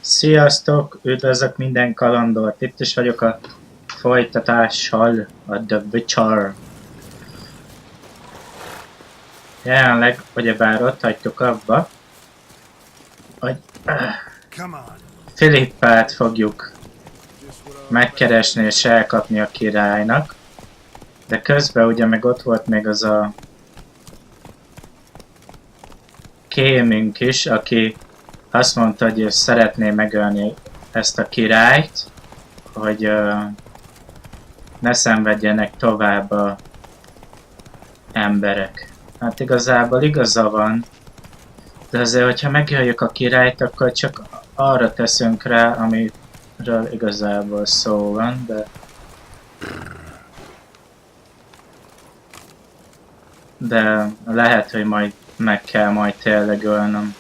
Sziasztok! Üdvözlök minden kalandort! Itt is vagyok a folytatással, a The Witcher. Jelenleg, ugyebár ott hagytuk abba, hogy Filippát fogjuk megkeresni és elkapni a királynak. De közben ugye meg ott volt még az a kémünk is, aki azt mondta, hogy ő szeretné megölni ezt a királyt, hogy ne szenvedjenek tovább a emberek. Hát igazából igaza van, de azért, hogyha megöljük a királyt, akkor csak arra teszünk rá, amiről igazából szó van, de lehet, hogy majd meg kell majd tényleg ölnöm.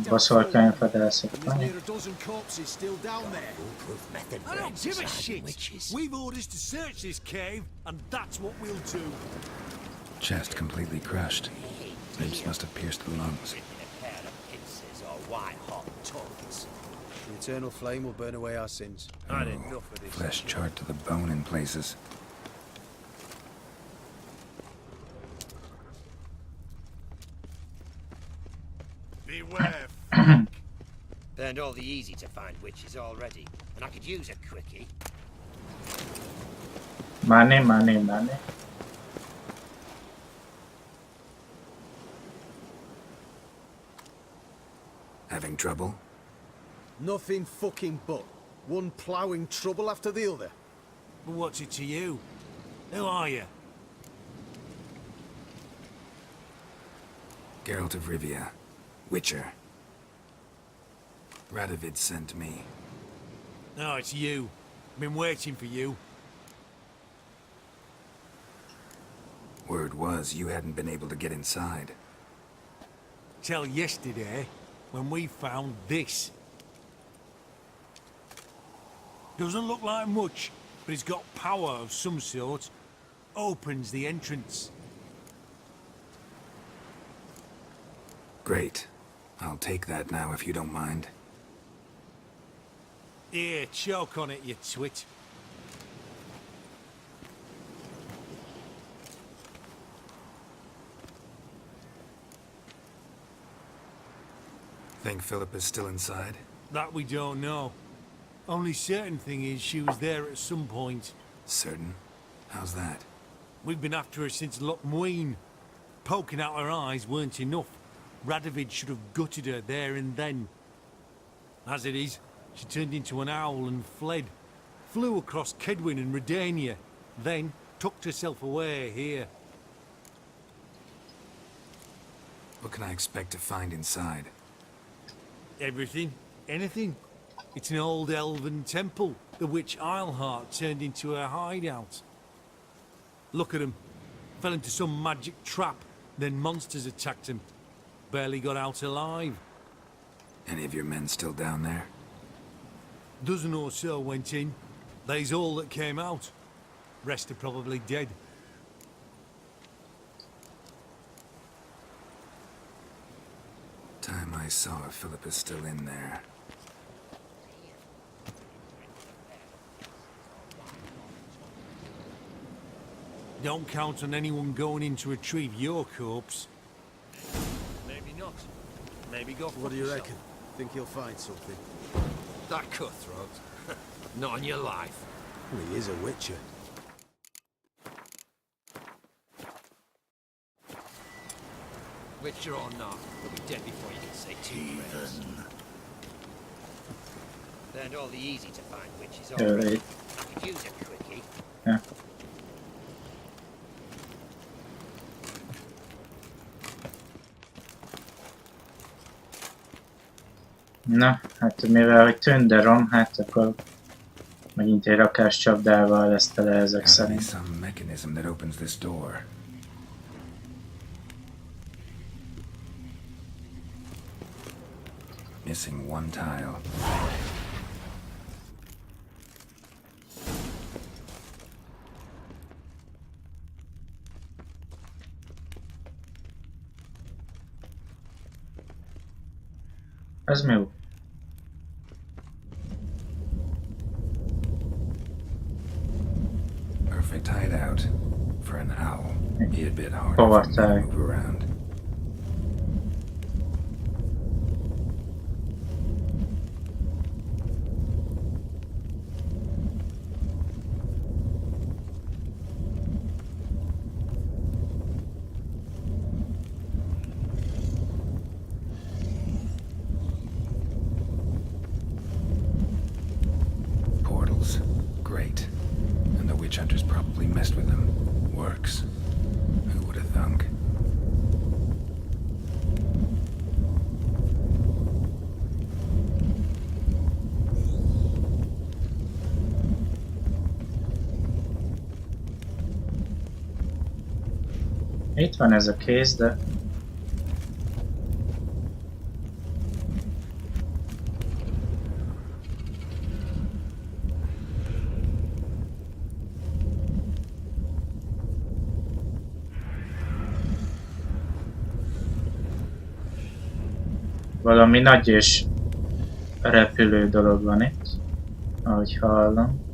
Baszolkányvadászok. I don't give a shit. We've orders to search this cave, and that's what we'll do. Chest completely crushed. Ribs must have pierced the lungs. The eternal flame will burn away our sins. Flesh charred to the bone in places. Beware. Burned all the easy to find witches already, and I could use a quickie. Money. Having trouble? Nothing fucking but. One ploughing trouble after the other. But what's it to you? Who are you? Geralt of Rivia. Witcher. Radovid sent me. No, it's you. Been waiting for you. Word was you hadn't been able to get inside. Till yesterday, when we found this. Doesn't look like much, but it's got power of some sort. Opens the entrance. Great. I'll take that now if you don't mind. Here, choke on it, you twit. Think Philip is still inside? That we don't know. Only certain thing is she was there at some point. Certain? How's that? We've been after her since Lochmuin. Poking out her eyes weren't enough. Radovid should have gutted her there and then. As it is, she turned into an owl and fled. Flew across Kedwin and Redania, then tucked herself away here. What can I expect to find inside? Everything. Anything. It's an old elven temple, the witch Isleheart turned into her hideout. Look at him. Fell into some magic trap, then monsters attacked him. Barely got out alive. Any of your men still down there? Dozen or so went in. They's all that came out. Rest are probably dead. Time I saw if Philip is still in there. Don't count on anyone going in to retrieve your corpse. Maybe not. Maybe go for What do you yourself. reckon? Think he'll find something? That cutthroat. Not on your life. Well, he is a witcher. Witcher or not, you'll be dead before you can say two prayers. Burned all the easy to find witches already. Right. I could use a quickie. Ja. Na, hát mivel hogy tünderom, hát akkor megint egy rakás csapdával lesz tele ezek Has to be szerint. some mechanism that opens this door. Missing one tile. Ez mi jó? Perfect hideout for an owl. Be a bit harder for me to Povartáj. move around. Portals. Great. And the witch hunters probably messed with them. Works. Who would have thunk? Itt van ez a kéz, de... Valami nagy és repülő dolog van itt, ahogy hallom.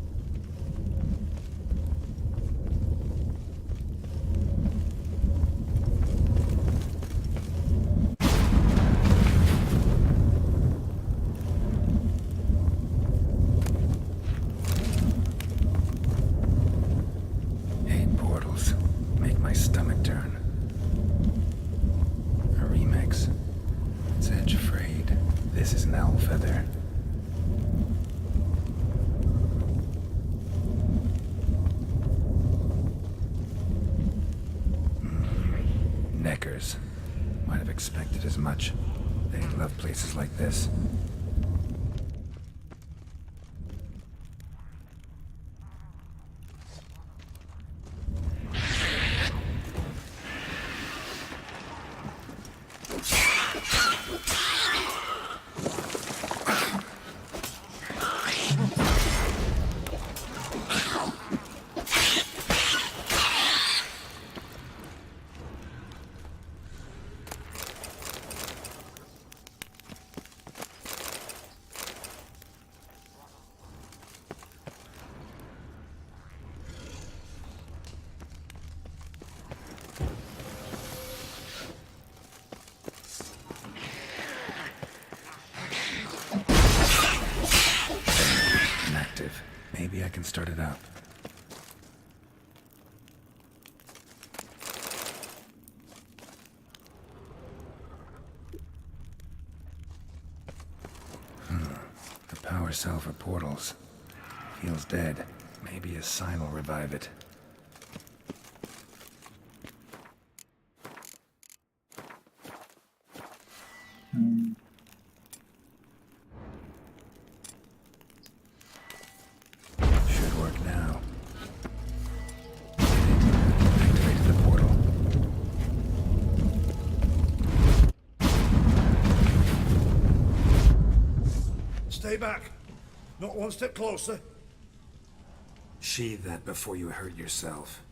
Hate portals. Make my stomach turn. A remix. It's edge afraid. This is an owl feather. Neckers. Might have expected as much. They love places like this. Inactive. Maybe I can start it up. The power cell for portals. Feels dead. Maybe a sign will revive it. Should work now. Activated the portal. Stay back. Not one step closer. Sheathe that before you hurt yourself.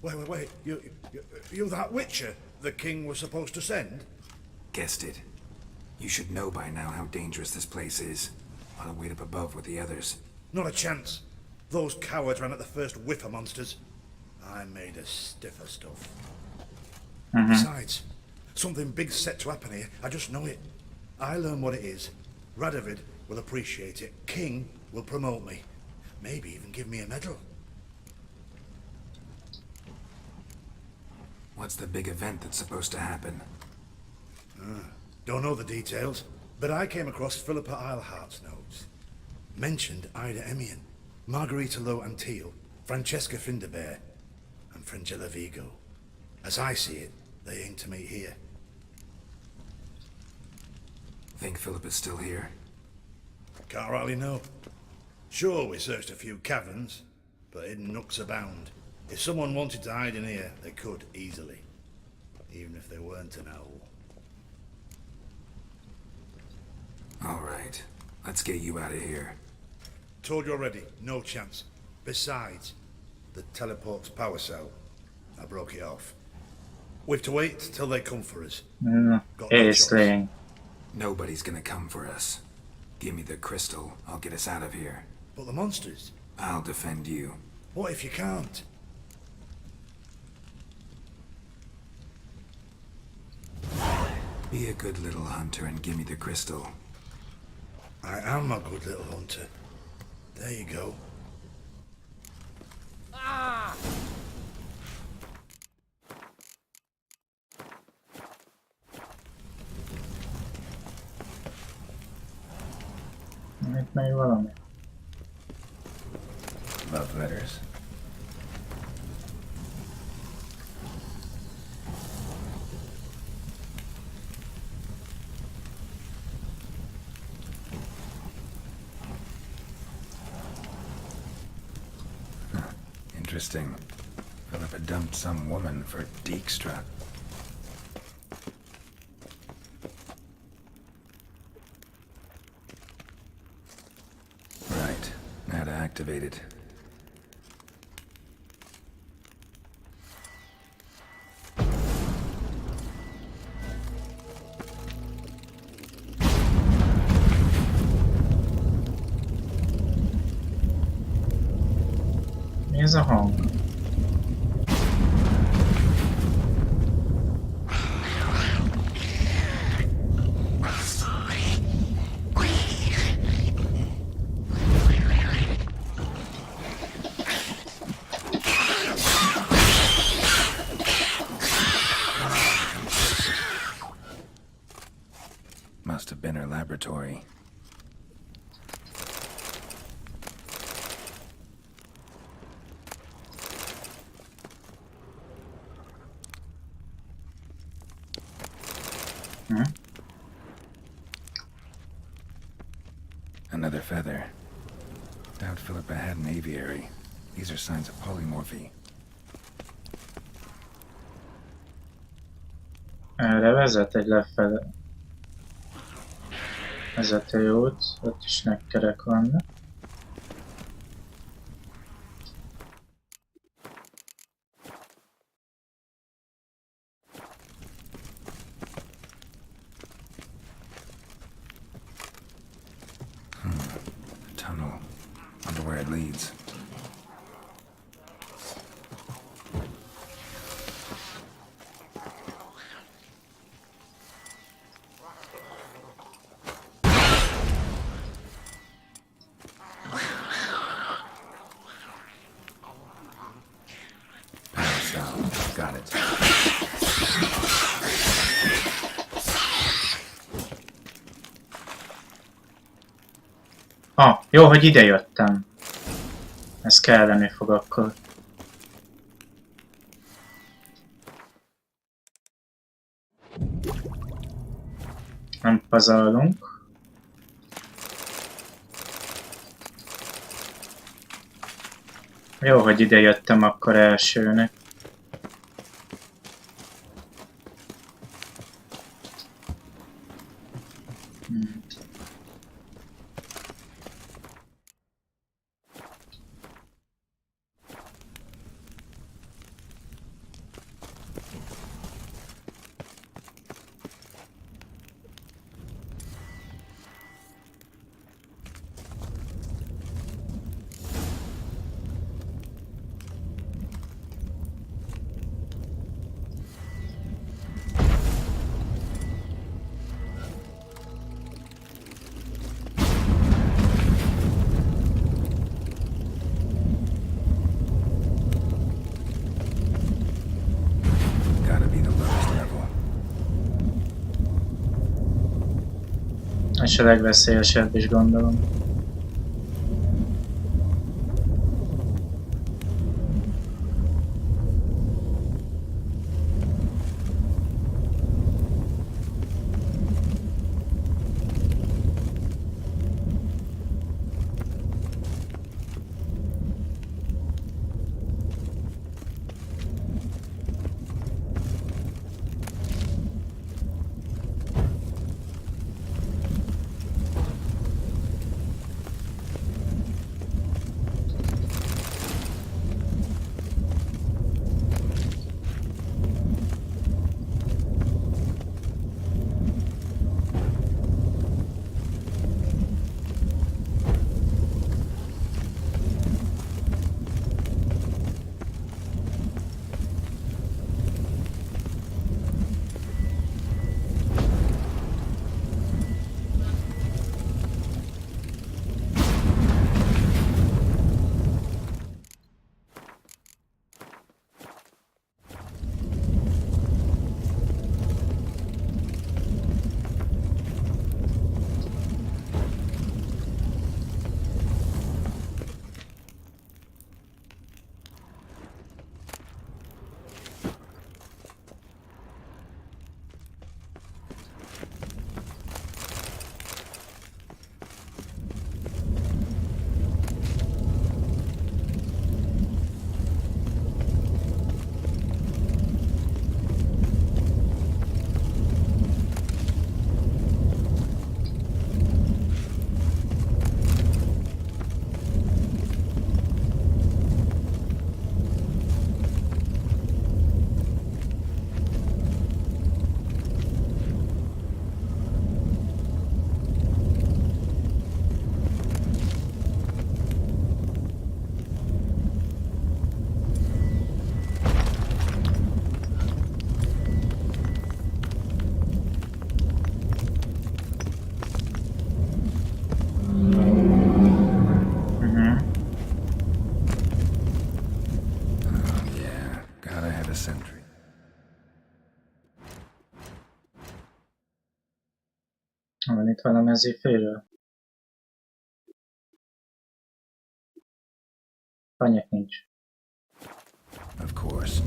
Wait. You that witcher the king was supposed to send? Guessed it. You should know by now how dangerous this place is. I'll wait up above with the others. Not a chance. Those cowards ran at the first whiff of monsters. I made a stiffer stuff. Besides, something big's set to happen here. I just know it. I learn what it is. Radovid will appreciate it. King will promote me. Maybe even give me a medal. What's the big event that's supposed to happen? Don't know the details, but I came across Philippa Eilhart's notes. Mentioned Ida Emian, Margarita Low Antille, Francesca Finderbear, and Frangella Vigo. As I see it, they aim to meet here. Think Philippa's still here? Can't rightly know. Sure, we searched a few caverns, but hidden nooks abound. If someone wanted to hide in here, they could easily. Even if they weren't an owl. Right. Let's get you out of here. Told you already, no chance. Besides, the teleport's power cell, I broke it off. We have to wait till they come for us. Got no choice. Észlény. Nobody's gonna come for us. Give me the crystal. I'll get us out of here. But the monsters? I'll defend you. What if you can't? Be a good little hunter and give me the crystal. I am a good little hunter. There you go. Itt még valami. Love letters. Interesting. Philippa dumped some woman for Dijkstra. Right. Now to activate it. Mi ez a hang? Must have been her laboratory. Another feather. Doubt Philippa had an aviary. These are signs of polymorphy. Erre vezet egy lefele. Vezetőút, ott is nekkerek vannak. Tunnel. Wonder where it leads. Got it. Jó, hogy ide jöttem. Ez kelleni fog akkor. Nem pazarlunk. Jó, hogy ide jöttem akkor elsőnek. És a legveszélyesebb is gondolom. velem ezért félről. Anyek nincs. Of course.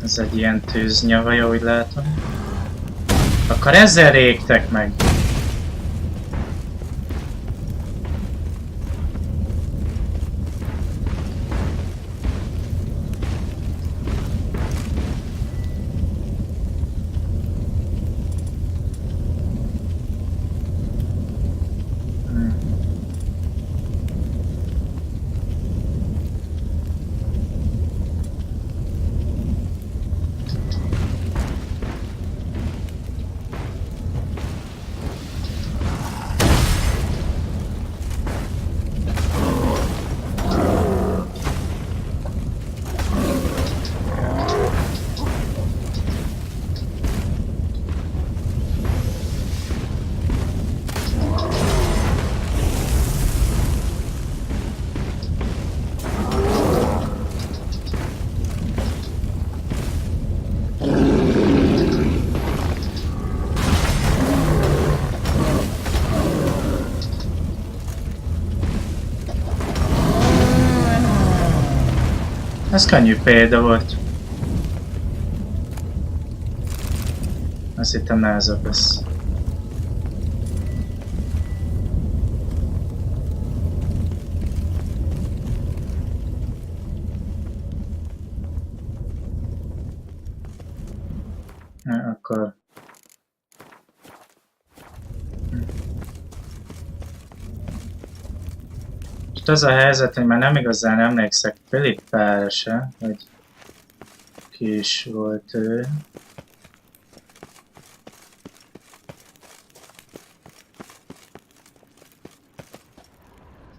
Ez egy ilyen tűznyavaja, úgy látom. Akkor ezzel régtek meg! Ez könnyű példa volt. Azt hittem nehezebb lesz. Na, akkor... Most az a helyzet, hogy már nem igazán emlékszek Filippára se, hogy ki is volt ő.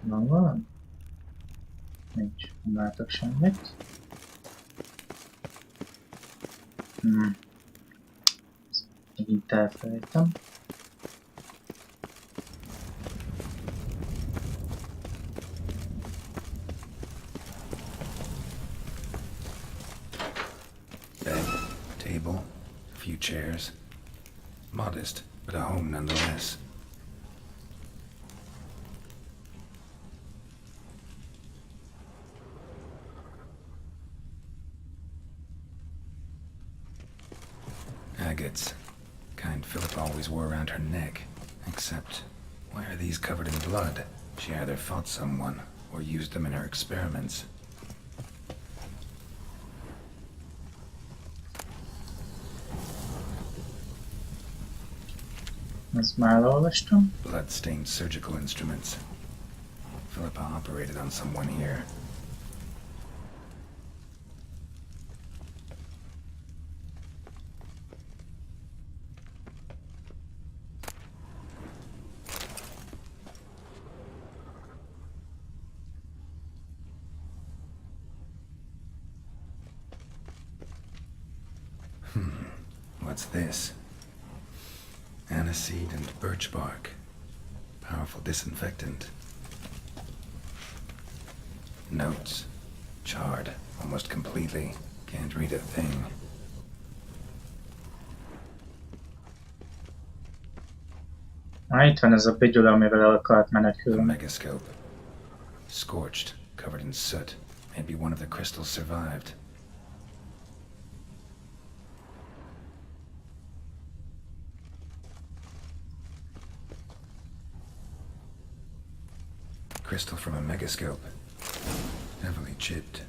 Van valami? Nincs, nem látok semmit. Megint elfelejtem. Table, a few chairs. Modest, but a home nonetheless. Agates. Kind Philippa always wore around her neck. Except, why are these covered in blood? She either fought someone, or used them in her experiments. Ez már olvastam. Blood-stained surgical instruments. Philippa operated on someone here. What's this? Aniseed and birch bark. Powerful disinfectant. Notes. Charred, almost completely. Can't read a thing. Itt van ez a bigyula, amivel el akart A menekülni. megascope. Scorched, covered in soot. Maybe one of the crystals survived. Crystal from a megascope. Heavily chipped.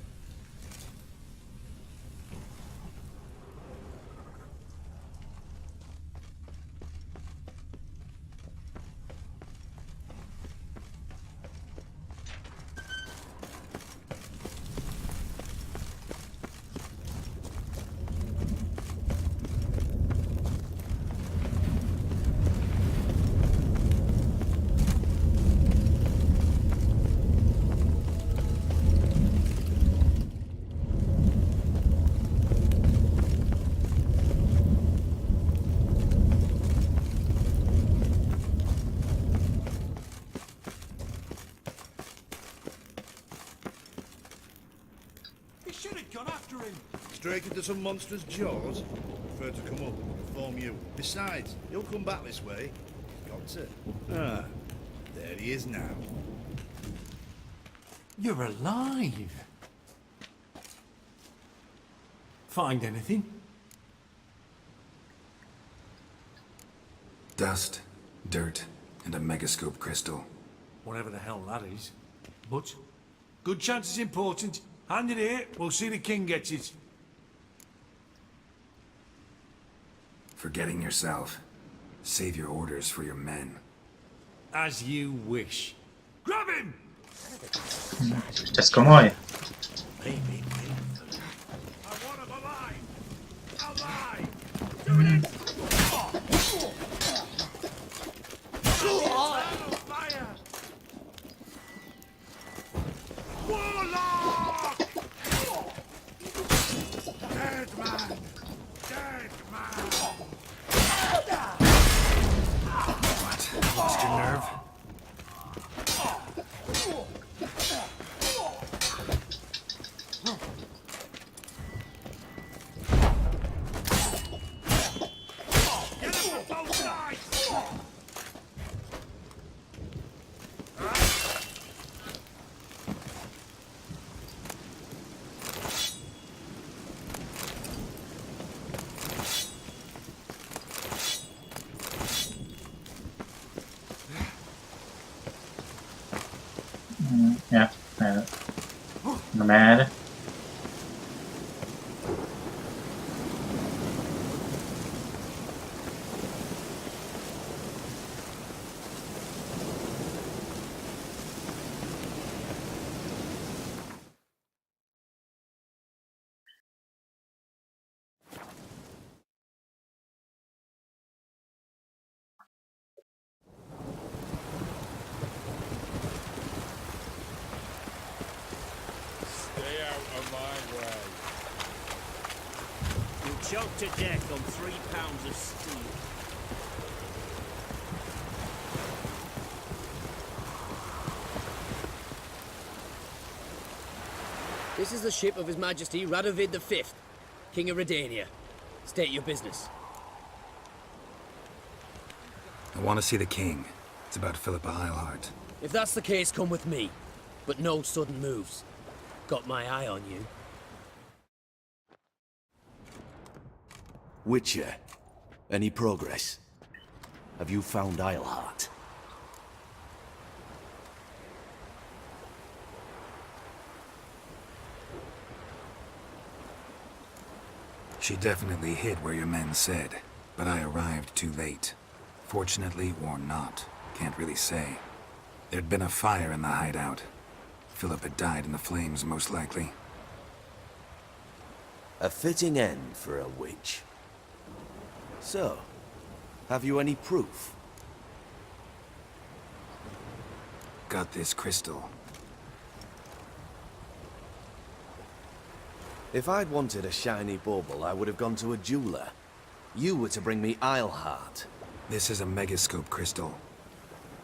break into some monster's jaws? Prefer to come up and inform you. Besides, he'll come back this way. Got to. Ah, there he is now. You're alive. Find anything? Dust, dirt, and a megascope crystal. Whatever the hell that is. But, good chance it's important. Hand it here, we'll see the king gets it. Forgetting yourself. Save your orders for your men. As you wish. Grab him! Ez komoly? I want him alive! Alive! Do it! Fire! Warlock! Dead man! Dead man! What? Lost your nerve? Get him from both sides! Ja, nomad. Stay out of my way. You choked to death on 3 pounds of steel. This is the ship of His Majesty Radovid V, King of Redania. State your business. I want to see the king. It's about Philippa Eilhart. If that's the case, come with me. But no sudden moves. Got my eye on you. Witcher, any progress? Have you found Eilhart? She definitely hid where your men said, but I arrived too late. Fortunately or not, can't really say. There'd been a fire in the hideout. Philip had died in the flames, most likely. A fitting end for a witch. So, have you any proof? Got this crystal. If I'd wanted a shiny bauble, I would have gone to a jeweler. You were to bring me Eilhart. This is a megascope crystal.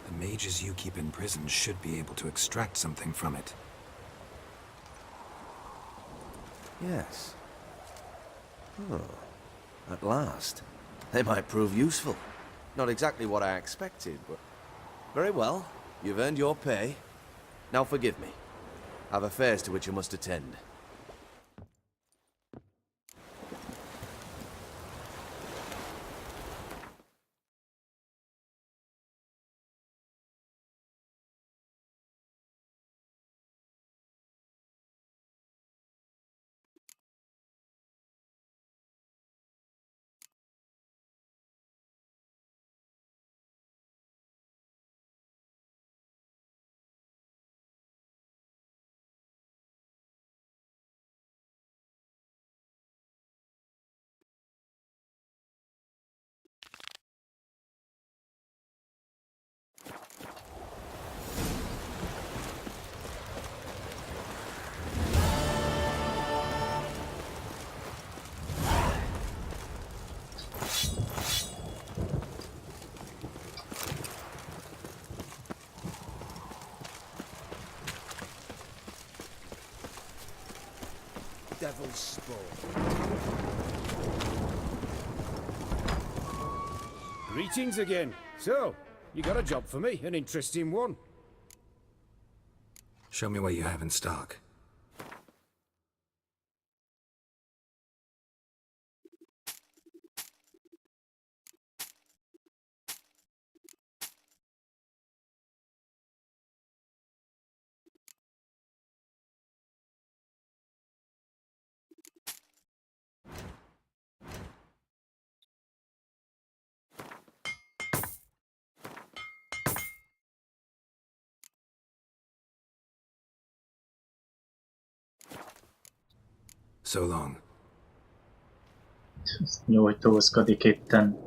The mages you keep in prison should be able to extract something from it. Yes. Oh, at last. They might prove useful. Not exactly what I expected, but... Very well. You've earned your pay. Now forgive me. I've affairs to which I must attend. devil's sport. Greetings again. So, you got a job for me, an interesting one. Show me what you have in stock. So long. Nyújtózkodik itten.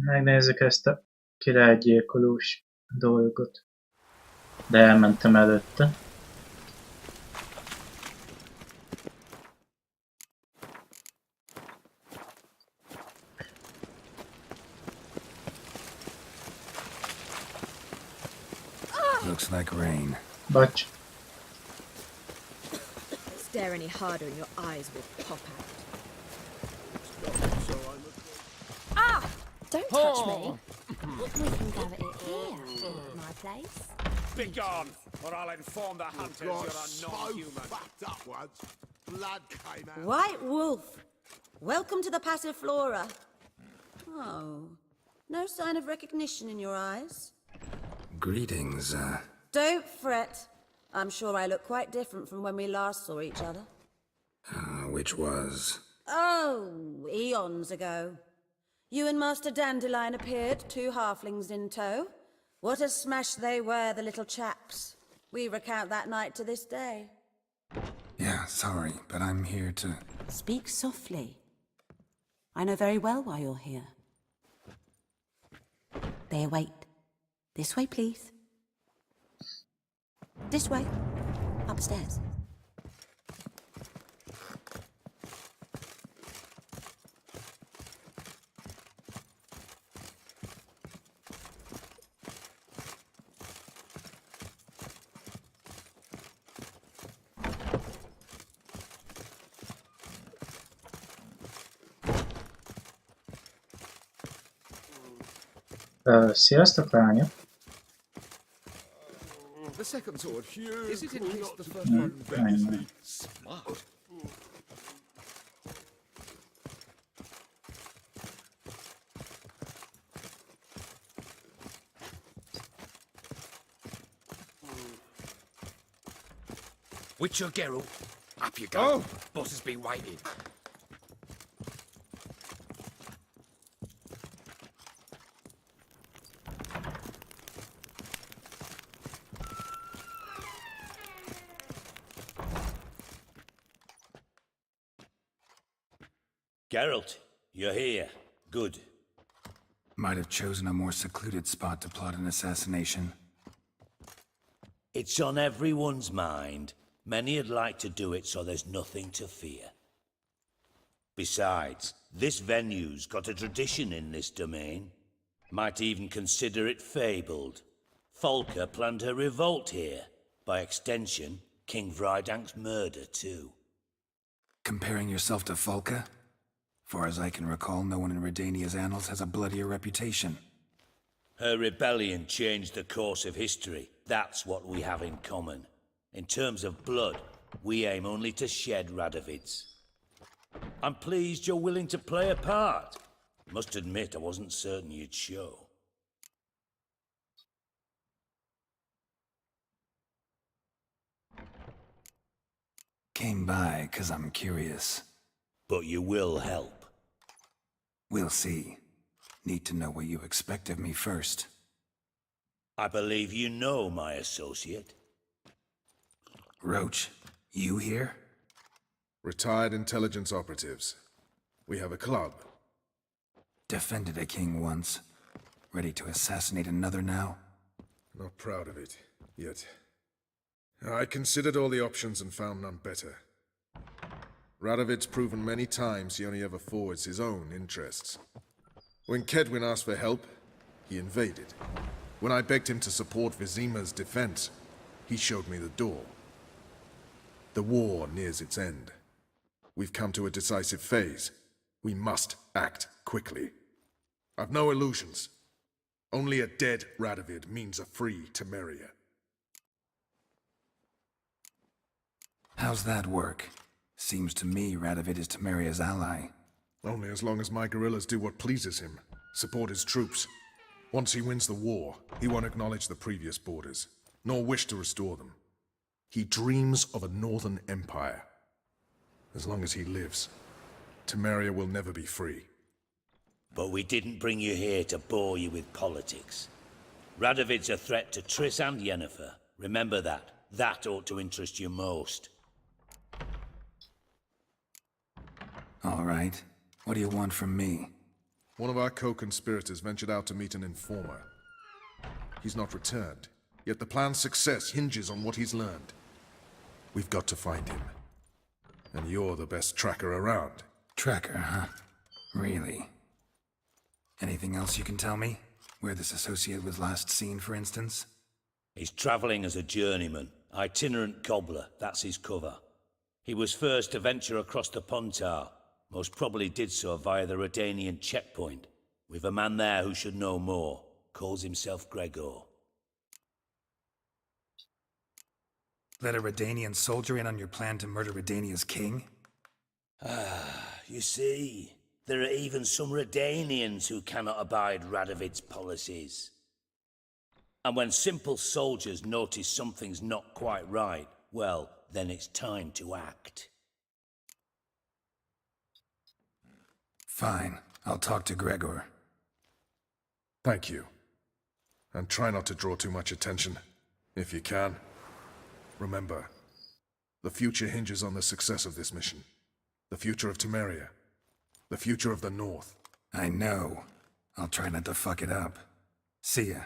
Megnézzük ezt a királygyilkolós dolgot. De elmentem előtte. Looks like rain. Bocs. Stare any harder and your eyes will pop out. Ah! Don't touch me. We can have it here, at my place. Begone, or I'll inform the hunters you're a non-human. Blood came out. White Wolf, welcome to the Passiflora. Oh, no sign of recognition in your eyes? Greetings, Don't fret. I'm sure I look quite different from when we last saw each other. which was... Oh, eons ago. You and Master Dandelion appeared, 2 halflings in tow. What a smash they were, the little chaps. We recount that night to this day. Yeah, sorry, but I'm here to... Speak softly. I know very well why you're here. They await. This way, please. This way. Upstairs. Sziasztok, lányok! The second sword. Is it in case the first one Fine. smart? Witcher Geralt, up you go. Oh. Boss has been waiting. Geralt, you're here. Good. Might have chosen a more secluded spot to plot an assassination. It's on everyone's mind. Many'd like to do it so there's nothing to fear. Besides, this venue's got a tradition in this domain. Might even consider it fabled. Folka planned her revolt here. By extension, King Vrydank's murder too. Comparing yourself to Folka? Far as I can recall, no one in Redania's annals has a bloodier reputation. Her rebellion changed the course of history. That's what we have in common. In terms of blood, we aim only to shed Radovid's. I'm pleased you're willing to play a part. Must admit, I wasn't certain you'd show. Came by 'cause I'm curious. But you will help. We'll see. Need to know what you expect of me first. I believe you know my associate. Roach, you here? Retired intelligence operatives. We have a club. Defended a king once. Ready to assassinate another now? Not proud of it, yet. I considered all the options and found none better. Radovid's proven many times he only ever forwards his own interests. When Kedwin asked for help, he invaded. When I begged him to support Vizima's defense, he showed me the door. The war nears its end. We've come to a decisive phase. We must act quickly. I've no illusions. Only a dead Radovid means a free Temeria. How's that work? Seems to me Radovid is Temeria's ally. Only as long as my guerrillas do what pleases him. Support his troops. Once he wins the war, he won't acknowledge the previous borders, nor wish to restore them. He dreams of a northern empire. As long as he lives, Temeria will never be free. But we didn't bring you here to bore you with politics. Radovid's a threat to Triss and Yennefer. Remember that. That ought to interest you most. All right. What do you want from me? One of our co-conspirators ventured out to meet an informer. He's not returned, yet the plan's success hinges on what he's learned. We've got to find him. And you're the best tracker around. Tracker, huh? Really? Anything else you can tell me? Where this associate was last seen, for instance? He's travelling as a journeyman. Itinerant cobbler, that's his cover. He was first to venture across the Pontar. Most probably did so via the Redanian checkpoint. We've a man there who should know more. Calls himself Gregor. Let a Redanian soldier in on your plan to murder Redania's king? You see, there are even some Redanians who cannot abide Radovid's policies. And when simple soldiers notice something's not quite right, well, then it's time to act. Fine. I'll talk to Gregor. Thank you. And try not to draw too much attention, if you can. Remember, the future hinges on the success of this mission. The future of Temeria. The future of the North. I know. I'll try not to fuck it up. See ya.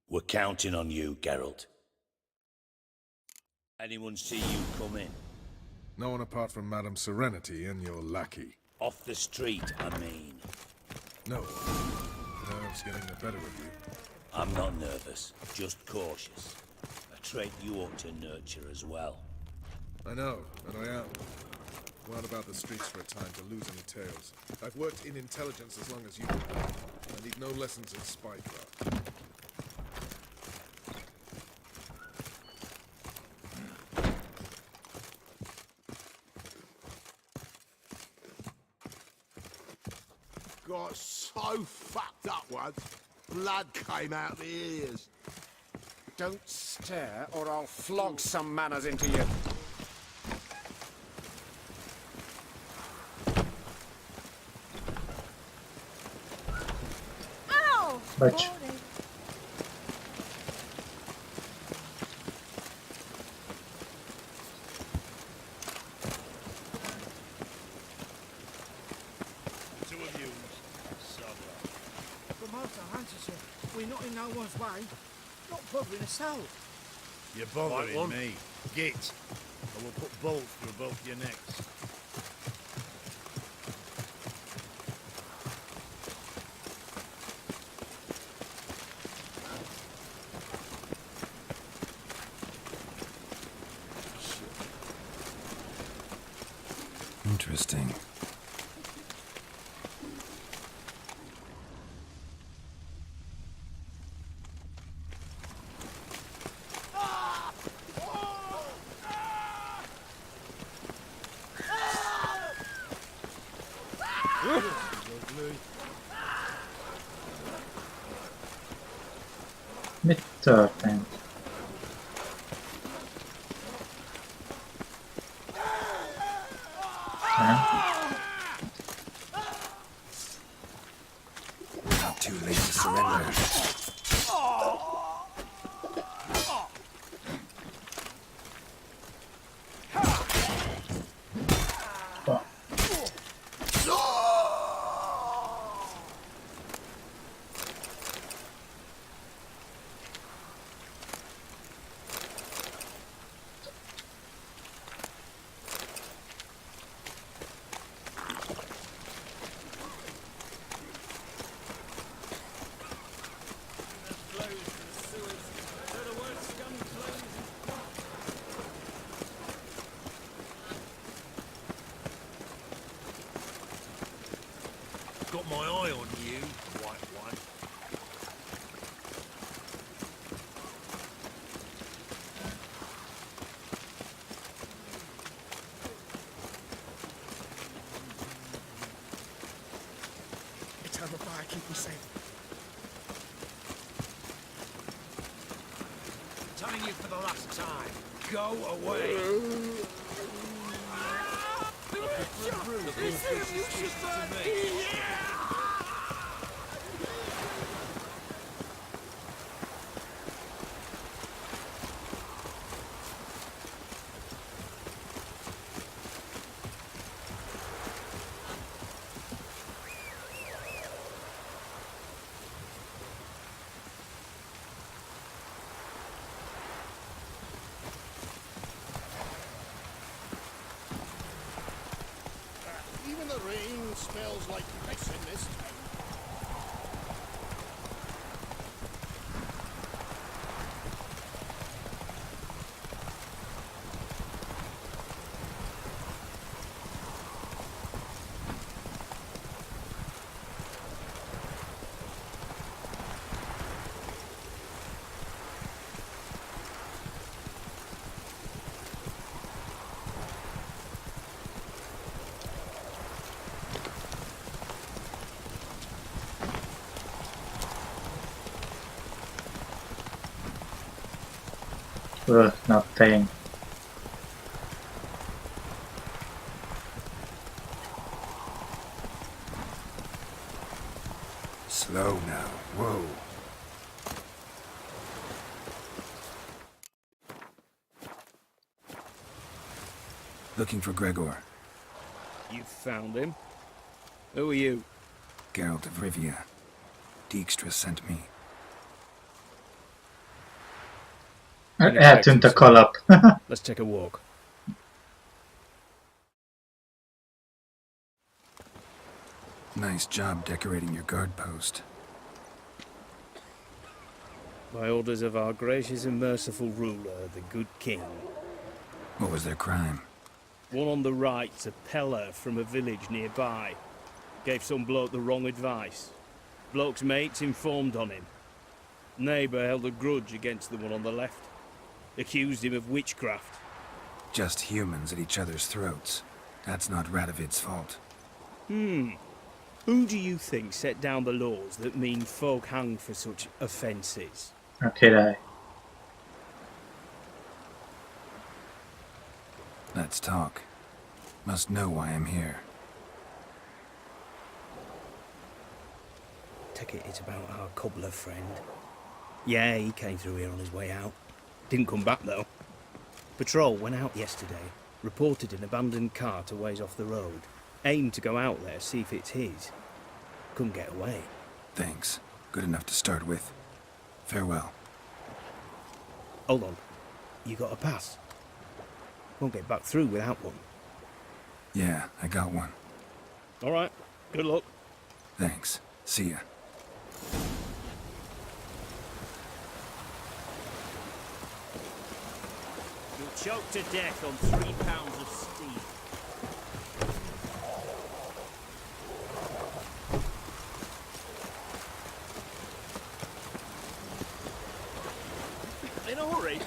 We're counting on you, Geralt. Anyone see you come in? No one apart from Madame Serenity and your lackey. Off the street, I mean. No. Nerves getting the better of you. I'm not nervous, just cautious. A trait you ought to nurture as well. I know, and I am. Well about the streets for a time to lose any tales. I've worked in intelligence as long as you have. I need no lessons in spycraft. Got so fucked up once, blood came out the ears. Don't stare, or I'll flog some manners into you. Ow! But We're not in no one's way. Not bothering us out. You're bothering me. Git. I will put bolts through both your necks. Interesting. mi történt? Not too late to surrender. got my eye on you, white one. It's over fire, keep me safe. Telling you for the last time, go away. Even the rain smells like piss in this town. Ugh, nothing. Slow now. Whoa. Looking for Gregor. You found him? Who are you? Geralt of Rivia. Dijkstra sent me. Eltűnt a kalap. Let's take a walk. Nice job decorating your guard post. By orders of our gracious and merciful ruler, the good king. What was their crime? One on the right's a peller from a village nearby. Gave some bloke the wrong advice. Bloke's mates informed on him. Neighbour held a grudge against the one on the left. Accused him of witchcraft. Just humans at each other's throats. That's not Radovid's fault. Who do you think set down the laws that mean folk hang for such offences? A király. Let's talk. Must know why I'm here. Take it it's about our cobbler friend. Yeah, he came through here on his way out. Didn't come back though. Patrol went out yesterday. Reported an abandoned cart a ways off the road. Aimed to go out there, see if it's his. Couldn't get away. Thanks. Good enough to start with. Farewell. Hold on. You got a pass? Won't get back through without one. Yeah, I got one. All right. Good luck. Thanks. See ya. You'll choke to death on 3 pounds of steel. In a hurry?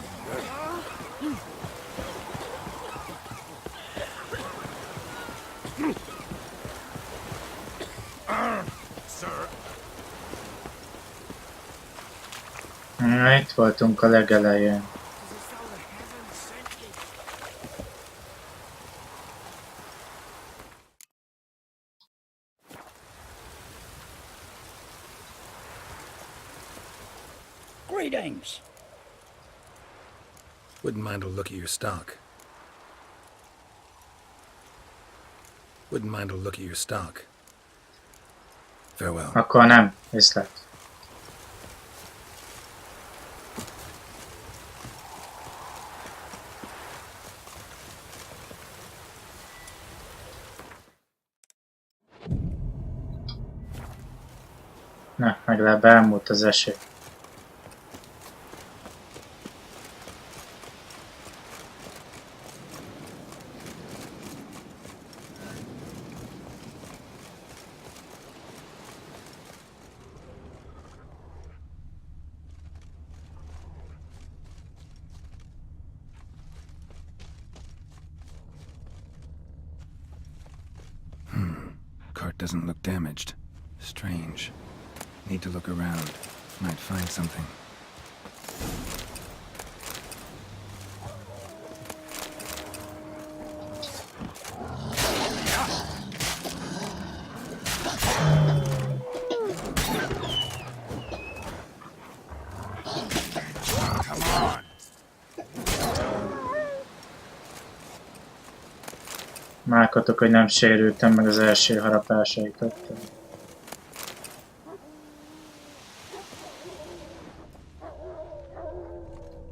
Sir. Itt voltunk a legelején. Greetings. Wouldn't mind a look at your stock. Wouldn't mind a look at your stock. Farewell. Akkor nem, viszlát. Na, legalább elmúlt az esély. doesn't look damaged. Strange. Need to look around. Might find something. Málkodok, hogy nem sérültem meg az első harapásaikat.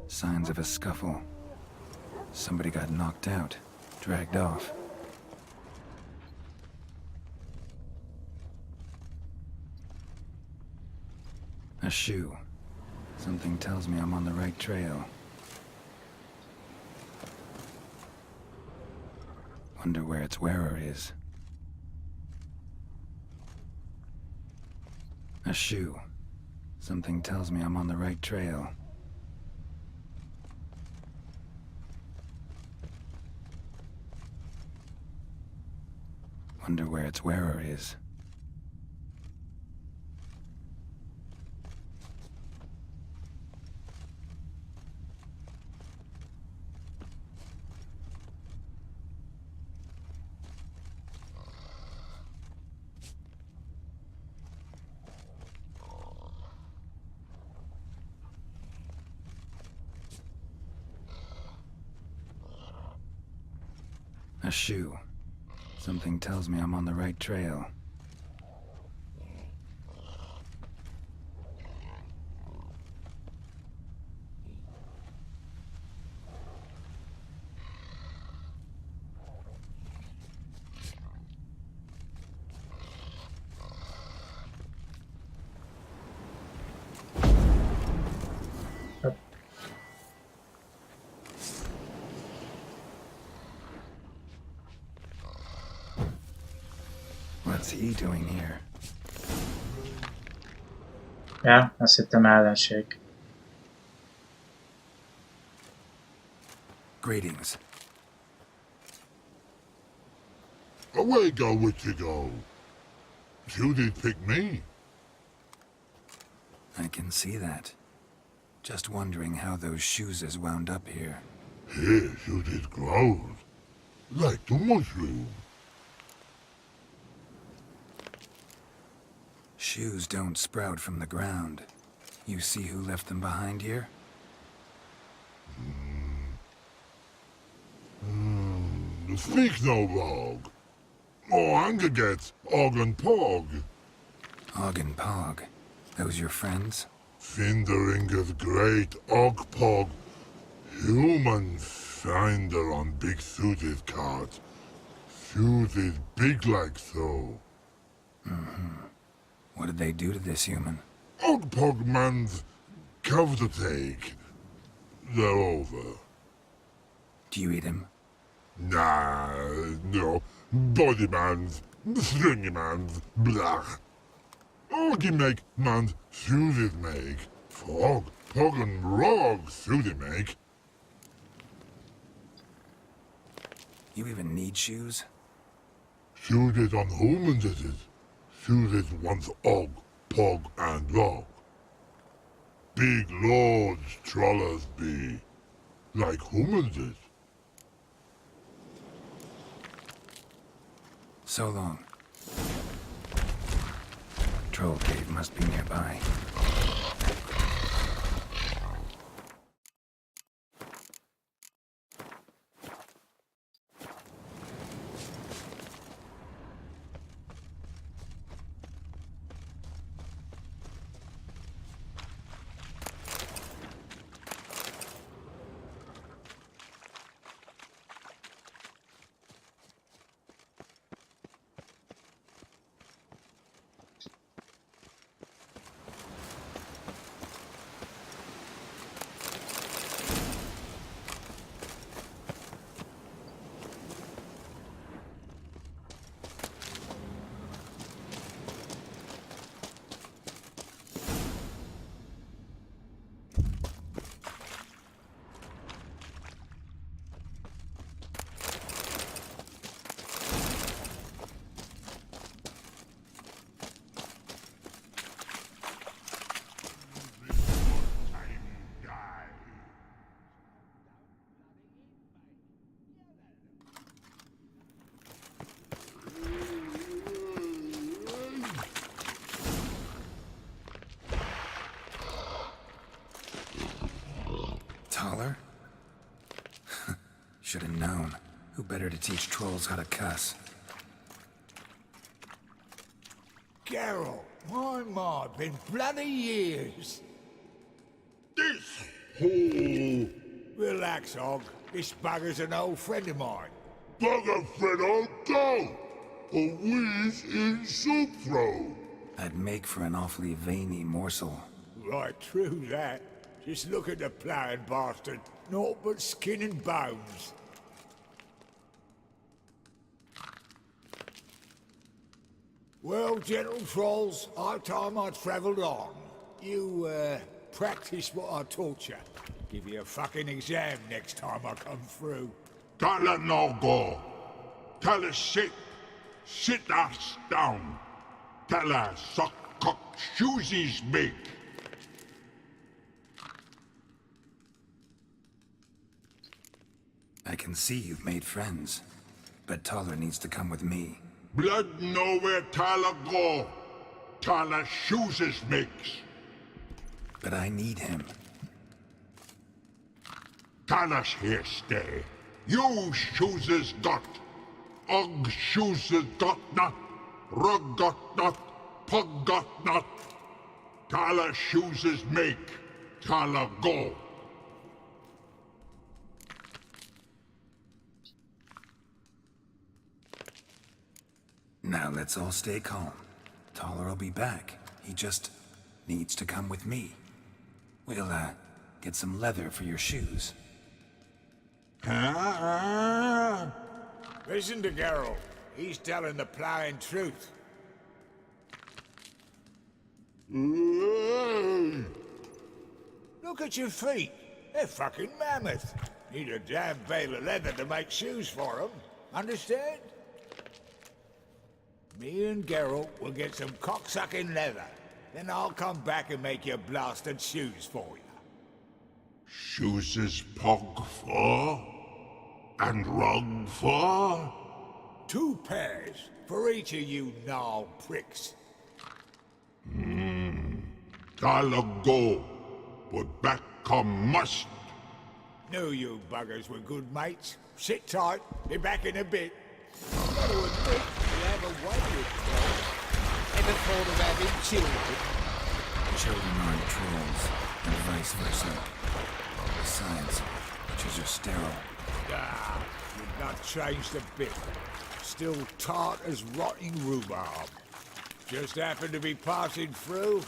Signs of a scuffle. Somebody got knocked out, dragged off. A shoe. Something tells me I'm on the right trail. Wonder where its wearer is. A shoe. Something tells me I'm on the right trail. Wonder where its wearer is. A shoe. Something tells me I'm on the right trail. What's he doing here? Ja, azt hittem ellenség. Greetings. Away go, witchy go. You did pick me. I can see that. Just wondering how those shoes wound up here. Here, you did grow. Like the mushroom. Shoes don't sprout from the ground. You see who left them behind here? Speak no log. Oh, anger gets Og and Pog. Og and Pog. Those your friends? Finderinger's great Og Pog. Human finder on big suited cart. Suited big like so. What did they do to this human? Og Pog man's cover to take. They're over. Do you eat him? Nah, no. Body man's, stringy man's, blach. Oggy make man's suited make. Fog, Pog and Rog suited make. You even need shoes? Suited on humans it is. Suited once Og, Pog and Rog. Big lords trollers be. Like humans is. So long. Troll cave must be nearby. Should have known. Who better to teach trolls how to cuss? Geralt, my, been bloody years. This hole. Relax, Og. This bugger's an old friend of mine. Bugger friend on go. A wheeze in soup throw. I'd make for an awfully veiny morsel. Right, true that. Just look at the ploughing bastard. Naught but skin and bones. Well, gentle trolls, high time I travelled on. You, practice what I taught you. Give you a fucking exam next time I come through. Tala no go. Tala sit. Sit ass down. Tala suck cock shoesies make. I can see you've made friends, but Taller needs to come with me. Blood nowhere Tala go. Tala shoeses makes. But I need him. Tala's here stay. You shoeses got. Og shoeses got not. Rug got not. Pug got not. Tala shoeses make. Tala go. Now let's all stay calm. Taller will be back. He just needs to come with me. We'll, get some leather for your shoes. Listen to Geralt. He's telling the ploughing truth. Look at your feet. They're fucking mammoth. Need a damn bale of leather to make shoes for them. Understand? Me and Geralt will get some cocksucking leather. Then I'll come back and make your blasted shoes for you. Shoeses pug for? And rug for? 2 pairs for each of you gnarled pricks. Tala go. But back come must. Knew you buggers were good mates. Sit tight. Be back in a bit. Gotta admit, you have a way with trolls. Ever thought of having children? Children aren't trolls, and vice versa. Besides, witches are sterile. Ah, you've not changed a bit. Still tart as rotting rhubarb. Just happened to be passing through,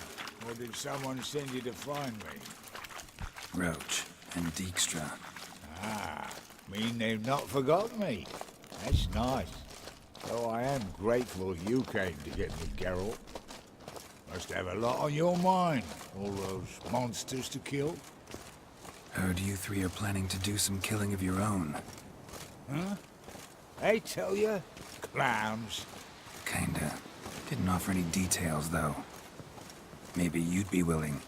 or did someone send you to find me? Roach and Dijkstra. Ah, mean they've not forgotten me. That's nice. Though I am grateful you came to get me, Geralt. Must have a lot on your mind, all those monsters to kill. Heard you 3 are planning to do some killing of your own. Huh? I tell you, clowns. Kinda. Didn't offer any details, though. Maybe you'd be willing.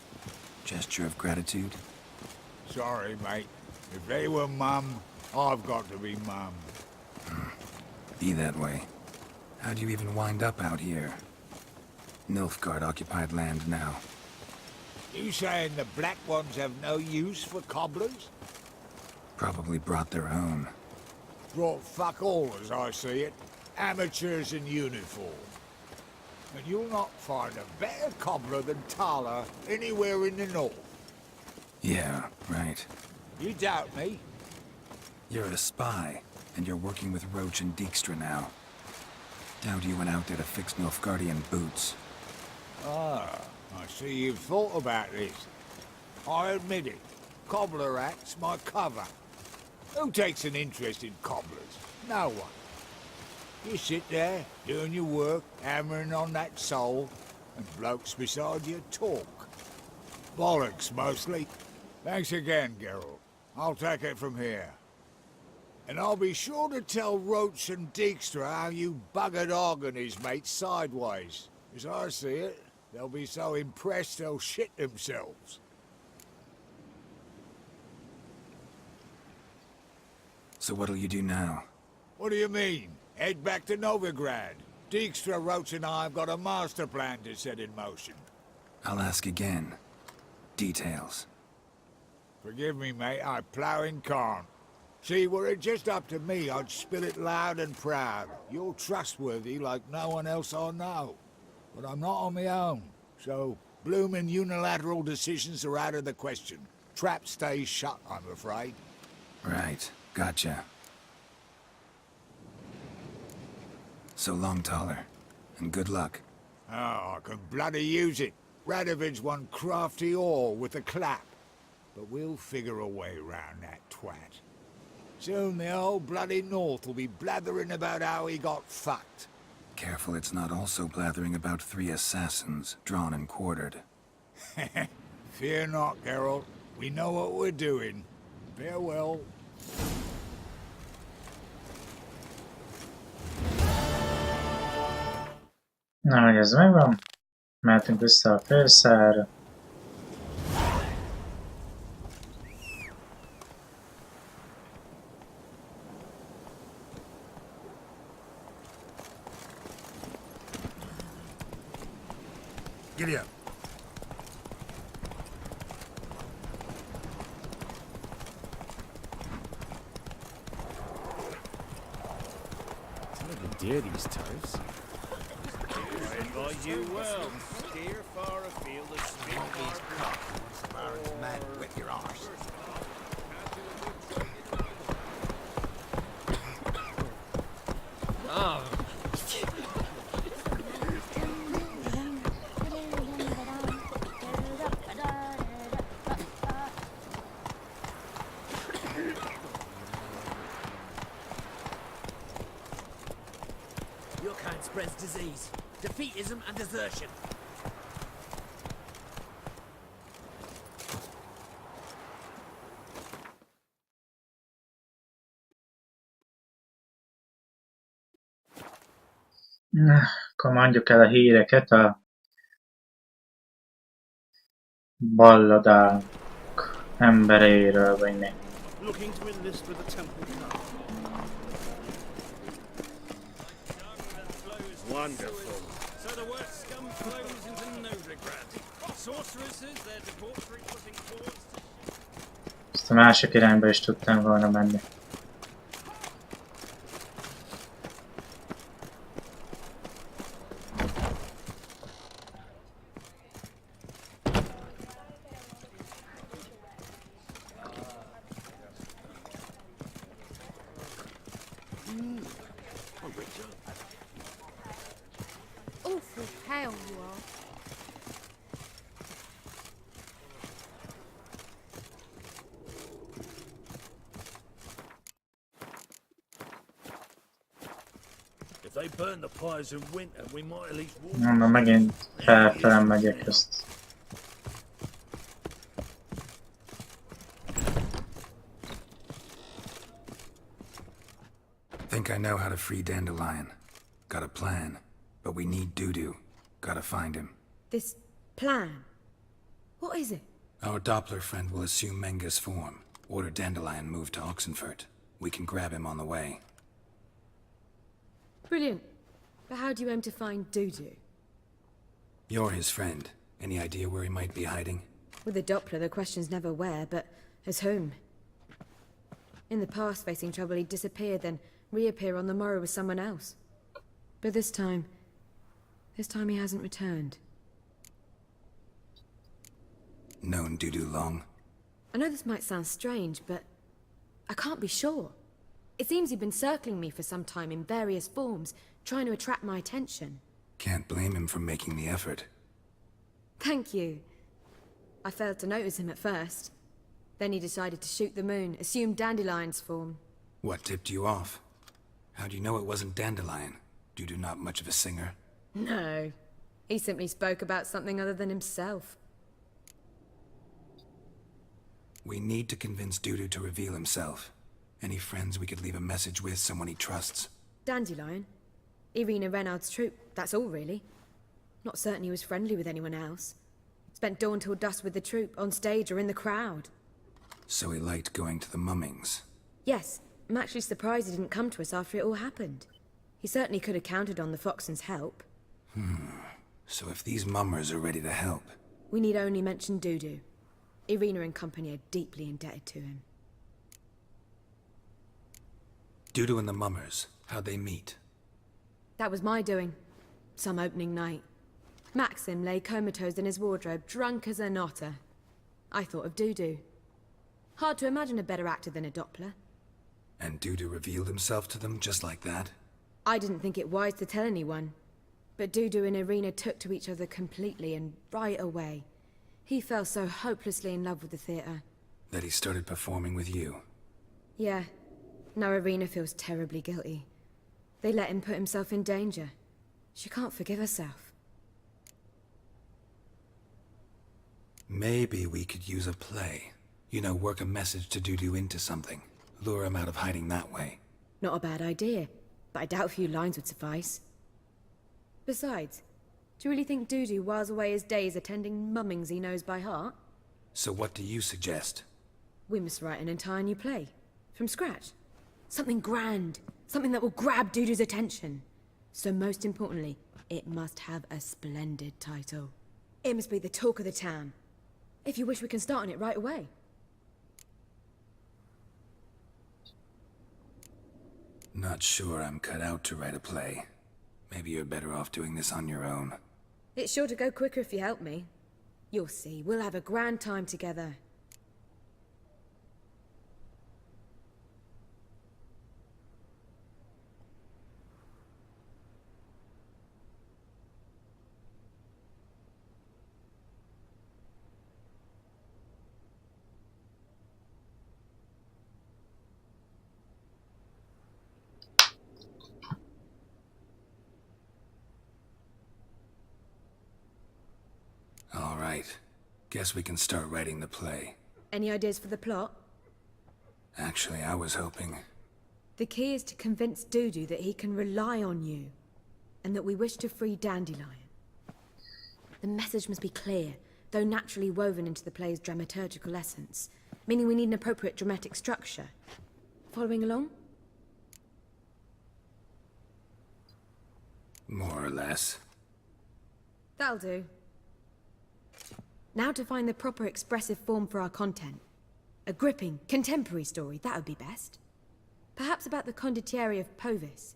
Gesture of gratitude? Sorry, mate. If they were mum, I've got to be mum. Be that way. How'd you even wind up out here? Nilfgaard-occupied land now. You saying the black ones have no use for cobblers? Probably brought their own. Brought fuck all, as I see it. Amateurs in uniform. And you'll not find a better cobbler than Tala anywhere in the north. Yeah, right. You doubt me? You're a spy, and you're working with Roach and Dijkstra now. Doubt you went out there to fix Nilfgaardian boots. Ah, I see you've thought about this. I admit it. Cobbler act's my cover. Who takes an interest in cobblers? No one. You sit there, doing your work, hammering on that sole, and blokes beside you talk. Bollocks, mostly. Thanks again, Geralt. I'll take it from here. And I'll be sure to tell Roach and Dijkstra how you buggered Og and his mates sideways. As I see it, they'll be so impressed they'll shit themselves. So what'll you do now? What do you mean? Head back to Novigrad. Dijkstra, Roach and I have got a master plan to set in motion. I'll ask again. Details. Forgive me, mate, I ploughing can't. See, were it just up to me, I'd spill it loud and proud. You're trustworthy like no one else I know. But I'm not on my own, so bloomin' unilateral decisions are out of the question. Trap stays shut, I'm afraid. Right, gotcha. So long, Taller, and good luck. Oh, I can bloody use it. Radovid's one crafty ore with a clap. But we'll figure a way round that twat. Soon the old bloody North will be blathering about how he got fucked. Careful it's not also blathering about 3 assassins, drawn and quartered. Fear not, Geralt. We know what we're doing. Farewell. Na, hogy ez megvan. Mehetünk vissza a főszára. Giddy up. Dear these toes. I advise you well. Steer far afield and spin these cocks. Man, with your arse. Ah. Your kind spreads disease, defeatism and desertion. Na, akkor mondjuk el a híreket a balladák emberéről, vagy mi. Looking to enlist with the temple guard. Wonderful. So the worst scum flows into Novigrad. Sorceresses, their debauchery putting forwards to... Ezt a másik irányba is tudtam volna menni. Awful pale you are. If they burn the pyres in winter, we might at least walk. Na, megint felfelem megyek ezt. Think I know how to free Dandelion. Got a plan. But we need Dudu. Gotta find him. This plan? What is it? Our Doppler friend will assume Menga's form. Order Dandelion moved to Oxenfurt. We can grab him on the way. Brilliant. But how do you aim to find Dudu? You're his friend. Any idea where he might be hiding? With the Doppler, the question's never where, but as whom. In the past, facing trouble, he'd disappear, then reappear on the morrow with someone else. But this time he hasn't returned. Known Dudu long? I know this might sound strange, but I can't be sure. It seems he'd been circling me for some time in various forms, trying to attract my attention. Can't blame him for making the effort. Thank you. I failed to notice him at first. Then he decided to shoot the moon, assumed Dandelion's form. What tipped you off? How'd you know it wasn't Dandelion? Dudu not much of a singer? No. He simply spoke about something other than himself. We need to convince Dudu to reveal himself. Any friends we could leave a message with, someone he trusts? Dandelion? Irina Renard's troop, that's all really. Not certain he was friendly with anyone else. Spent dawn till dusk with the troop, on stage or in the crowd. So he liked going to the mummings. Yes, I'm actually surprised he didn't come to us after it all happened. He certainly could have counted on the Foxen's help. So if these mummers are ready to help... We need only mention Dudu. Irina and company are deeply indebted to him. Dudu and the mummers, how'd they meet? That was my doing. Some opening night. Maxim lay comatose in his wardrobe, drunk as an otter. I thought of Dudu. Hard to imagine a better actor than a Doppler. And Dudu revealed himself to them just like that? I didn't think it wise to tell anyone. But Dudu and Irina took to each other completely, and right away. He fell so hopelessly in love with the theatre. That he started performing with you? Yeah. Now Irina feels terribly guilty. They let him put himself in danger. She can't forgive herself. Maybe we could use a play. You know, work a message to Dudu into something. Lure him out of hiding that way. Not a bad idea, but I doubt a few lines would suffice. Besides, do you really think Dudu whiles away his days attending mummings he knows by heart? So what do you suggest? We must write an entire new play. From scratch. Something grand. Something that will grab Dudu's attention. So most importantly, it must have a splendid title. It must be the talk of the town. If you wish, we can start on it right away. Not sure I'm cut out to write a play. Maybe you're better off doing this on your own. It's sure to go quicker if you help me. You'll see, we'll have a grand time together. All right. Guess we can start writing the play. Any ideas for the plot? Actually, I was hoping... The key is to convince Dudu that he can rely on you, and that we wish to free Dandelion. The message must be clear, though naturally woven into the play's dramaturgical essence, meaning we need an appropriate dramatic structure. Following along? More or less. That'll do. Now to find the proper expressive form for our content. A gripping, contemporary story, that would be best. Perhaps about the condottieri of Povis.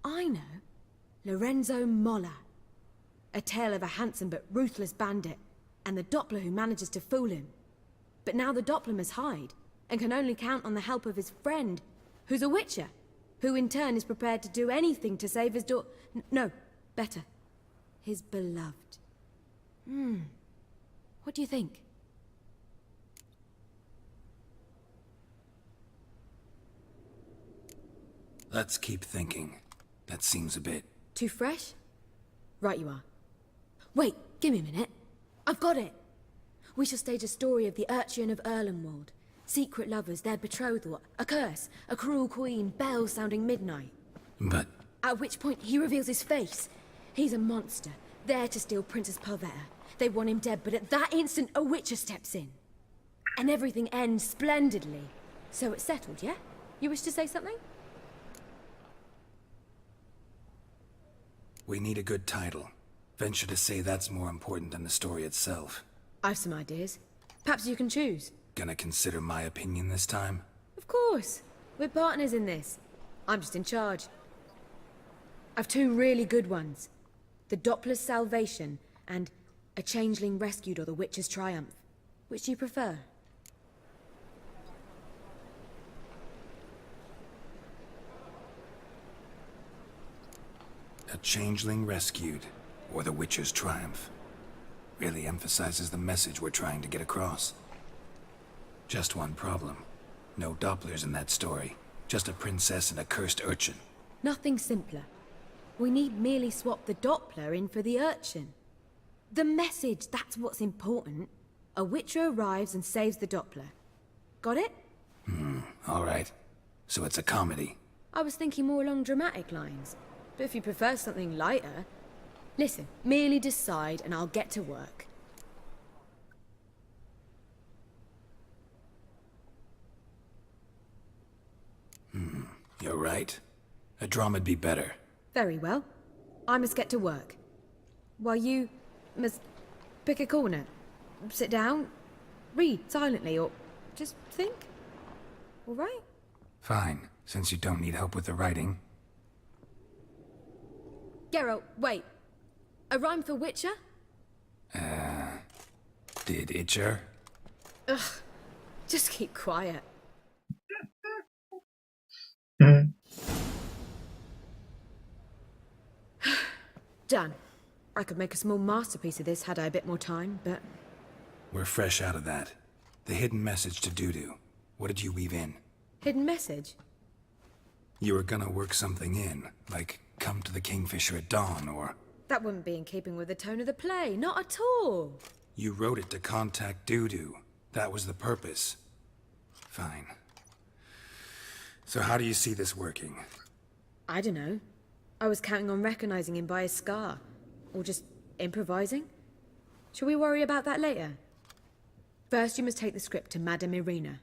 I know. Lorenzo Molla. A tale of a handsome but ruthless bandit, and the Doppler who manages to fool him. But now the Doppler must hide, and can only count on the help of his friend, who's a witcher, who in turn is prepared to do anything to save his no, better. His beloved. What do you think? Let's keep thinking. That seems a bit... Too fresh? Right you are. Wait, give me a minute. I've got it! We shall stage a story of the Urchin of Erlenwald. Secret lovers, their betrothal, a curse, a cruel queen, bells sounding midnight. But... At which point he reveals his face. He's a monster, there to steal Princess Palvetta. They want him dead, but at that instant a witcher steps in. And everything ends splendidly. So it's settled, yeah? You wish to say something? We need a good title. Venture to say that's more important than the story itself. I've some ideas. Perhaps you can choose. Gonna consider my opinion this time? Of course. We're partners in this. I'm just in charge. I've two really good ones. The Doppler's Salvation and A Changeling Rescued or the Witcher's Triumph. Which do you prefer? A Changeling Rescued, or the Witcher's Triumph. Really emphasizes the message we're trying to get across. Just one problem. No Dopplers in that story. Just a princess and a cursed urchin. Nothing simpler. We need merely swap the Doppler in for the urchin. The message, that's what's important. A witcher arrives and saves the Doppler. Got it? All right. So it's a comedy. I was thinking more along dramatic lines. But if you prefer something lighter... Listen, merely decide and I'll get to work. You're right. A drama'd be better. Very well. I must get to work. While you must pick a corner. Sit down, read silently, or just think. All right? Fine. Since you don't need help with the writing. Geralt, wait. A rhyme for Witcher? Did Itcher? Ugh. Just keep quiet. Done. I could make a small masterpiece of this had I a bit more time, but... We're fresh out of that. The hidden message to Dudu. What did you weave in? Hidden message? You were gonna work something in, like come to the Kingfisher at dawn, or... That wouldn't be in keeping with the tone of the play, not at all. You wrote it to contact Dudu. That was the purpose. Fine. So how do you see this working? I don't know. I was counting on recognizing him by his scar. Or just improvising. Shall we worry about that later? First you must take the script to Madame Irina.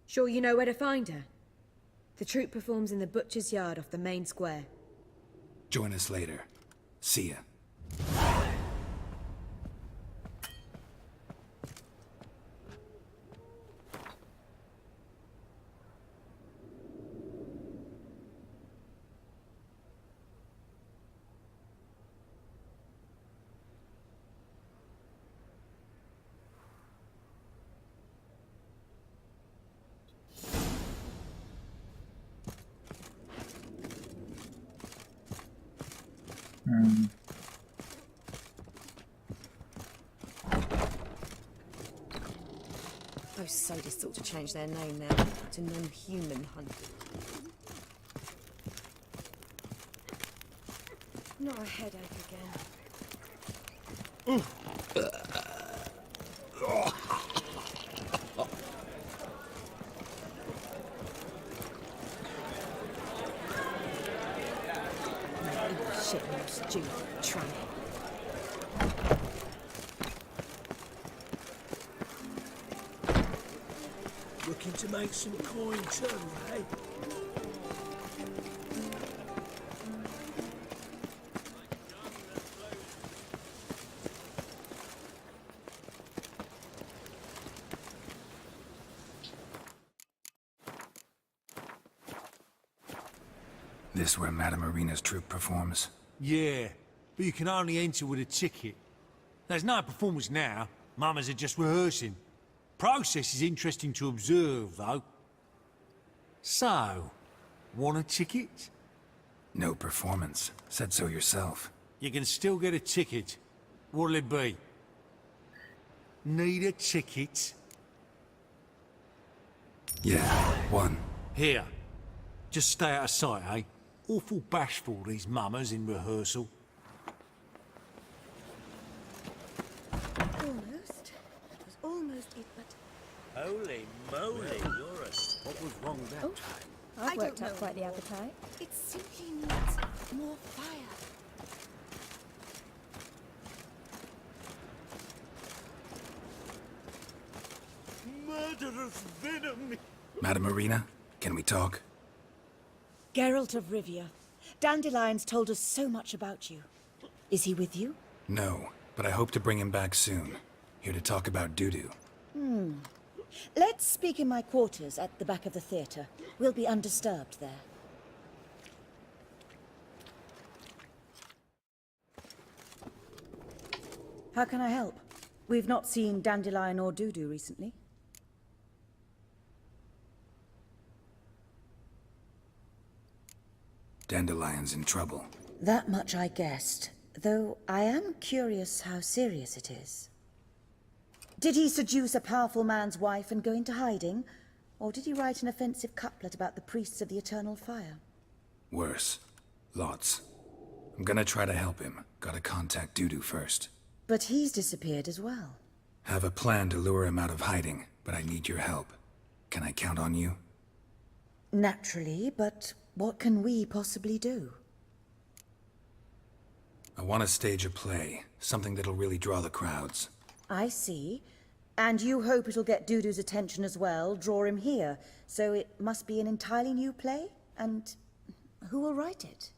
Sure you know where to find her? The troupe performs in the butcher's yard off the main square. Join us later. See ya. Those sadists ought to change their name now to Non-Human Hunt. Not a headache again. Shit, no stupid tramp. Looking to make some coin too, eh? This where Madame Irina's troupe performs? Yeah, but you can only enter with a ticket. There's no performance now. Mamas are just rehearsing. Process is interesting to observe, though. So, want a ticket? No performance. Said so yourself. You can still get a ticket. What'll it be? Need a ticket? Yeah, one. Here. Just stay out of sight, eh? Awful bashful, these mamas in rehearsal. Almost. It was almost it, but... Holy moly, you're a... What was wrong that time? I've worked up quite the appetite. It simply needs more fire. Murderous venom! Madame Irina, can we talk? Geralt of Rivia. Dandelion's told us so much about you. Is he with you? No, but I hope to bring him back soon. Here to talk about Dudu. Let's speak in my quarters at the back of the theatre. We'll be undisturbed there. How can I help? We've not seen Dandelion or Dudu recently. Dandelion's in trouble. That much I guessed, though I am curious how serious it is. Did he seduce a powerful man's wife and go into hiding? Or did he write an offensive couplet about the priests of the eternal fire? Worse. Lots. I'm gonna try to help him. Gotta contact Dudu first. But he's disappeared as well. Have a plan to lure him out of hiding, but I need your help. Can I count on you? Naturally, but what can we possibly do? I want to stage a play. Something that'll really draw the crowds. I see. And you hope it'll get Dudu's attention as well, draw him here. So it must be an entirely new play? And who will write it?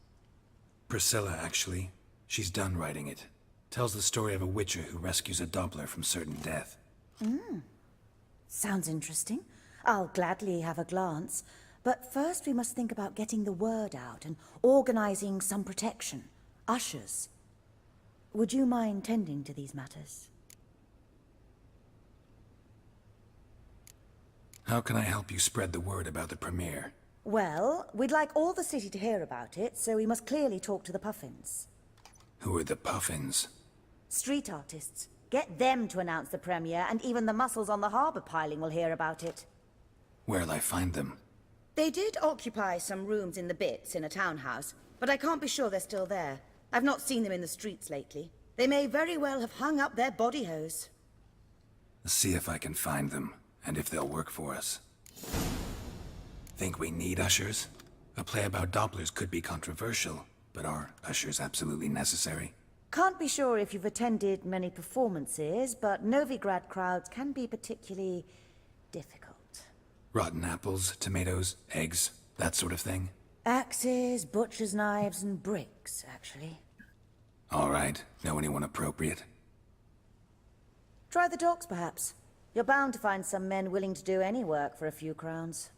Priscilla, actually. She's done writing it. Tells the story of a witcher who rescues a Doppler from certain death. Sounds interesting. I'll gladly have a glance. But first we must think about getting the word out and organizing some protection. Ushers. Would you mind tending to these matters? How can I help you spread the word about the premiere? Well, we'd like all the city to hear about it, so we must clearly talk to the Puffins. Who are the Puffins? Street artists. Get them to announce the premiere, and even the muscles on the harbour piling will hear about it. Where'll I find them? They did occupy some rooms in the Bits in a townhouse, but I can't be sure they're still there. I've not seen them in the streets lately. They may very well have hung up their body hose. See if I can find them, and if they'll work for us. Think we need ushers? A play about Dopplers could be controversial, but are ushers absolutely necessary? Can't be sure if you've attended many performances, but Novigrad crowds can be particularly difficult. Rotten apples, tomatoes, eggs, that sort of thing? Axes, butcher's knives, and bricks, actually. All right. Know anyone appropriate? Try the docks, perhaps. You're bound to find some men willing to do any work for a few crowns.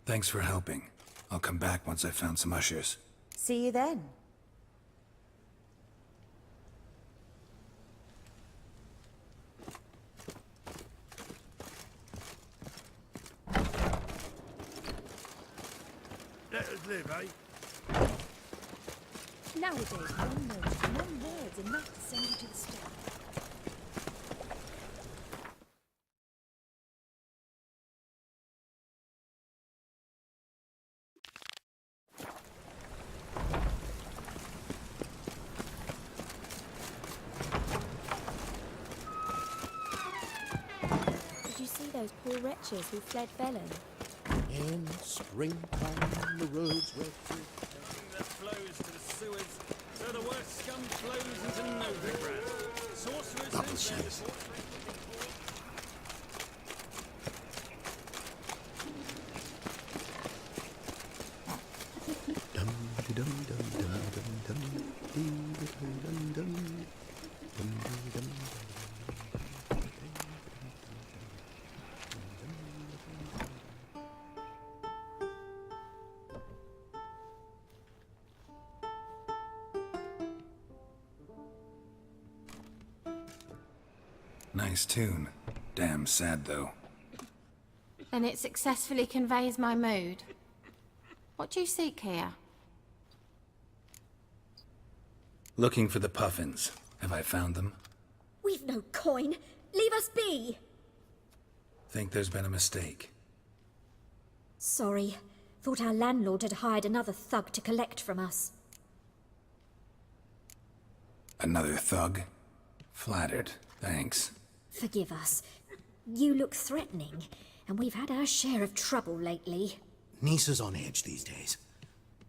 Thanks for helping. I'll come back once I've found some ushers. See you then. Let us live, eh? Nowadays, one note, one word's enough to send you to the stone. Did you see those poor wretches who fled Bellon? In springtime, the roads were free. That flows to the sewers, so the worst scum flows into Novigrad. Sorcerers Double and chance. Nice tune. Damn sad, though. And it successfully conveys my mood. What do you seek here? Looking for the Puffins. Have I found them? We've no coin. Leave us be. Think there's been a mistake. Sorry. Thought our landlord had hired another thug to collect from us. Another thug? Flattered. Thanks. Forgive us. You look threatening, and we've had our share of trouble lately. Nisa's on edge these days.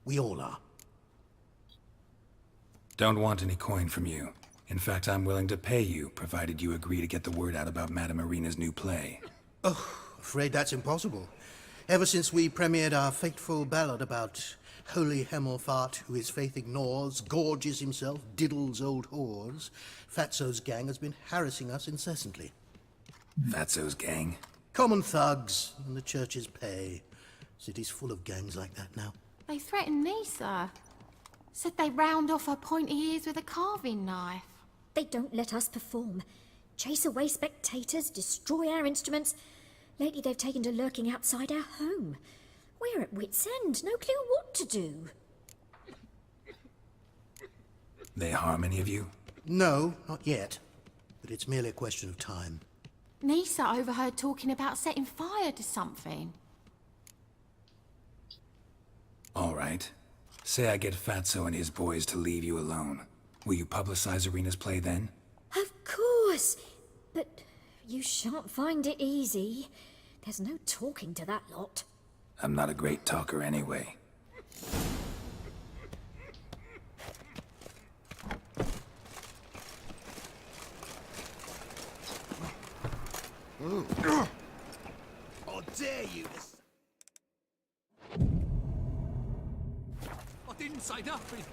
We all are. Don't want any coin from you. In fact, I'm willing to pay you, provided you agree to get the word out about Madame Marina's new play. Oh, afraid that's impossible. Ever since we premiered our fateful ballad about Holy Hemelfart, who his faith ignores, gorges himself, diddles old whores, Fatso's gang has been harassing us incessantly. Fatso's gang? Common thugs in the church's pay. City's full of gangs like that now. They threatened Nisa. Said they round off her pointy ears with a carving knife. They don't let us perform. Chase away spectators, destroy our instruments. Lately they've taken to lurking outside our home. We're at wit's end, no clue what to do. They harm any of you? No, not yet. But it's merely a question of time. Nisa overheard talking about setting fire to something. All right. Say I get Fatso and his boys to leave you alone. Will you publicize Arena's play then? Of course. But you shan't find it easy. There's no talking to that lot. I'm not a great talker anyway. How dare you! I didn't say nothing.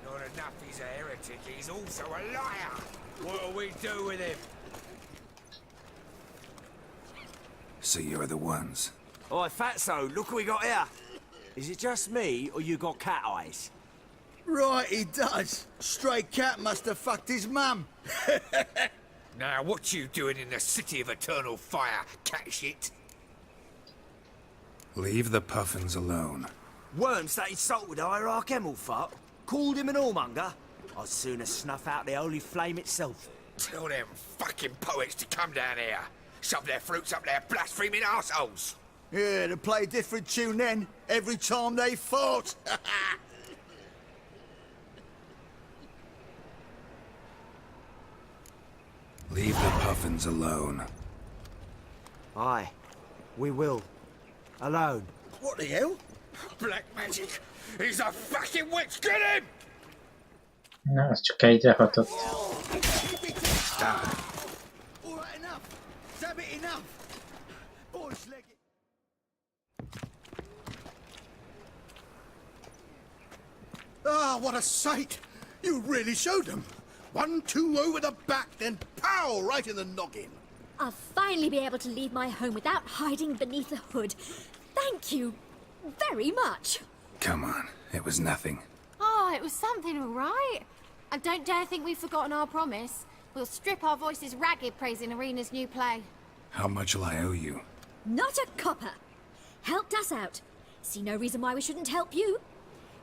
Not enough he's a heretic, he's also a liar. What'll we do with him? So you're the ones. Oi, Fatso, look what we got here. Is it just me, or you got cat eyes? Right, he does. Stray cat must have fucked his mum. Now, what you doing in the city of eternal fire, cat shit? Leave the puffins alone. Worms that insulted Hierarch Emelfart, called him an whoremonger. I'd sooner snuff out the holy flame itself. Tell them fucking poets to come down here. Shove their fruits up their blaspheming arseholes. Yeah, to play a different tune then, every time they fought. Leave the puffins alone. Aye, we will. Alone. What the hell? Black magic! He's a fucking witch! Get him! Na, az csak egyre hatott. Stop. All right, enough. Damn it, enough. Boys, leg it. Ah, what a sight! You really showed them. 1-2 over the back, then pow, right in the noggin. I'll finally be able to leave my home without hiding beneath the hood. Thank you very much. Come on, it was nothing. Oh, it was something, all right. I don't dare think we've forgotten our promise. We'll strip our voices ragged praising Arena's new play. How much will I owe you? Not a copper. Helped us out. See no reason why we shouldn't help you.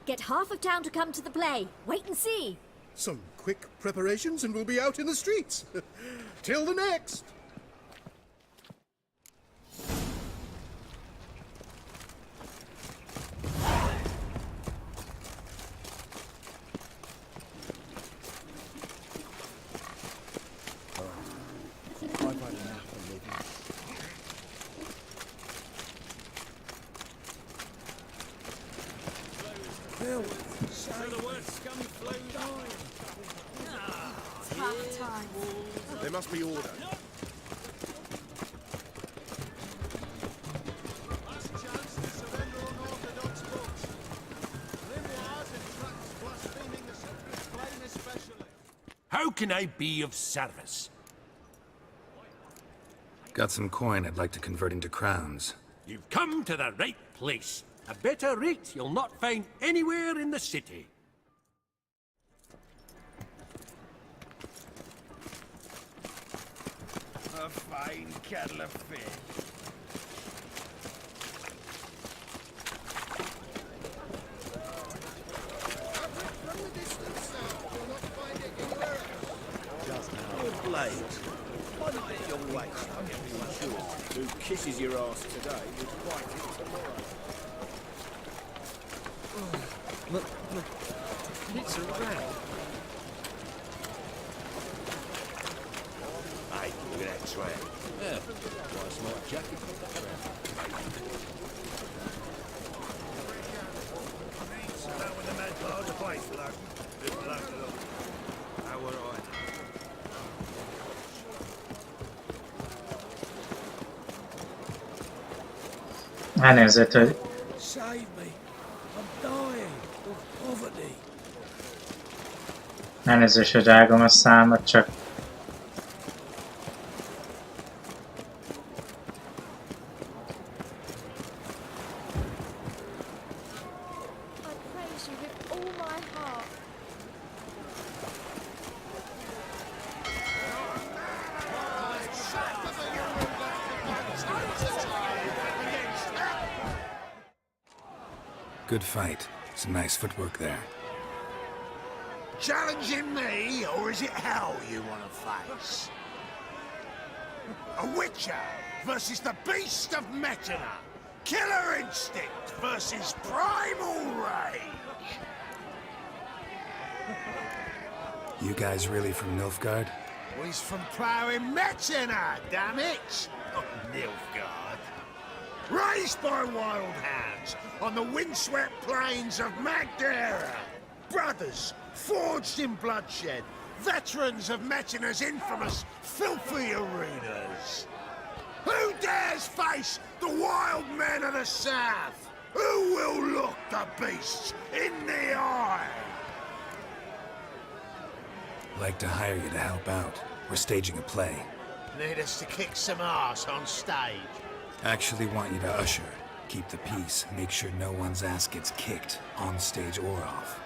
Get half of town to come to the play. Wait and see. Some quick preparations and we'll be out in the streets. Till the next. There must be order. How can I be of service? Got some coin I'd like to convert into crowns. You've come to the right place. A better rate you'll not find anywhere in the city. A fine kettle of fish. Blades. Why not at your waist? I'm not sure. Who kisses your ass today will fight it tomorrow. Oh, look. It's a rat. Hey, look at that tramp. Yeah, quite a smart jacket. When the mad part of the place, bloke. Good luck, look. How were I? Elnézést, hogy Save me. I'm dying of poverty. elnézést, hogy rágom a számot, csak I praise you with all my heart. Good fight. Some nice footwork there. Challenging me, or is it hell you want to face? A witcher versus the beast of Metina. Killer instinct versus primal rage. You guys really from Nilfgaard? Well, he's from ploughing Metina, damn it! Not Nilfgaard. Raised by wild hands on the windswept plains of Magdera. Brothers forged in bloodshed. Veterans of Metina's infamous filthy arenas. Who dares face the wild men of the south? Who will look the beasts in the eye? Like to hire you to help out. We're staging a play. Need us to kick some ass on stage. Actually want you to usher. Keep the peace. Make sure no one's ass gets kicked, on stage or off.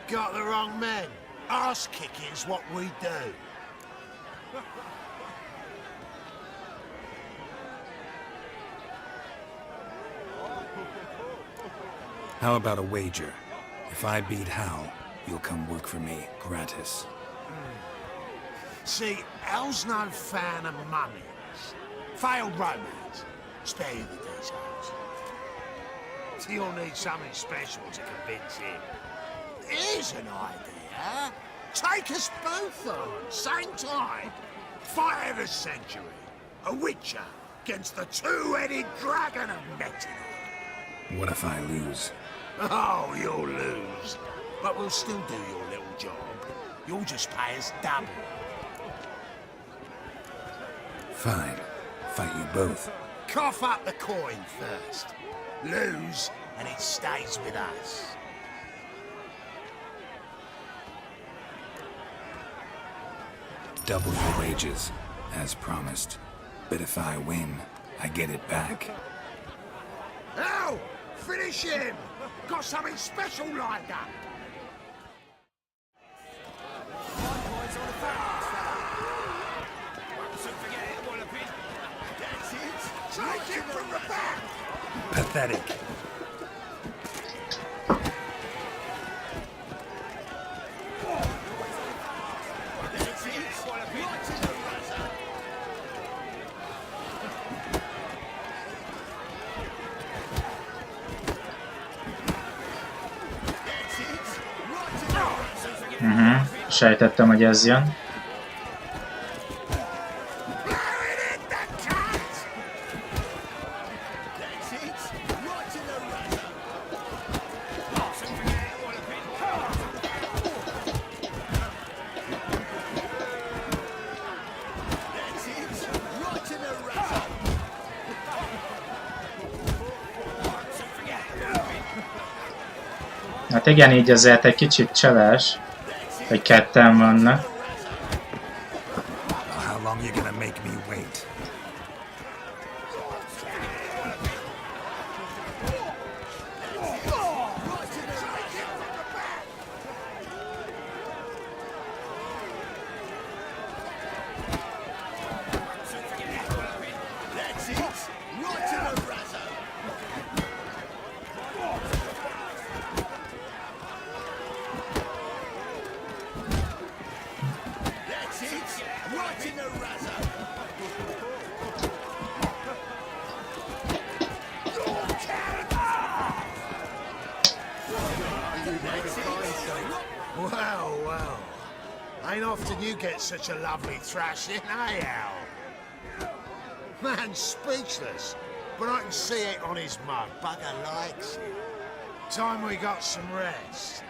Got the wrong men. Arse kicking's what we do. How about a wager? If I beat Hal, you'll come work for me, gratis. See, Hal's no fan of mummies. Failed romance. Spare you the details. You'll need something special to convince him. Here's an idea. Take us both on, same time. Fight of the century. A witcher against the two-headed dragon of Metinor. What if I lose? Oh, you'll lose. But we'll still do your little job. You'll just pay us double. Fine. Fight you both. Cough up the coin first. Lose, and it stays with us. Double your wages, as promised. But if I win, I get it back. Now, finish him! Got something special lined up! Take him from the back! Pathetic. Sejtettem, hogy ez jön. Hát igen, így azért egy kicsit csalás, hogy ketten vannak. How long you gonna make me wait? Well, well. Ain't often you get such a lovely thrashing, eh, Al? Man's speechless, but I can see it on his mug. Bugger likes it. Time we got some rest.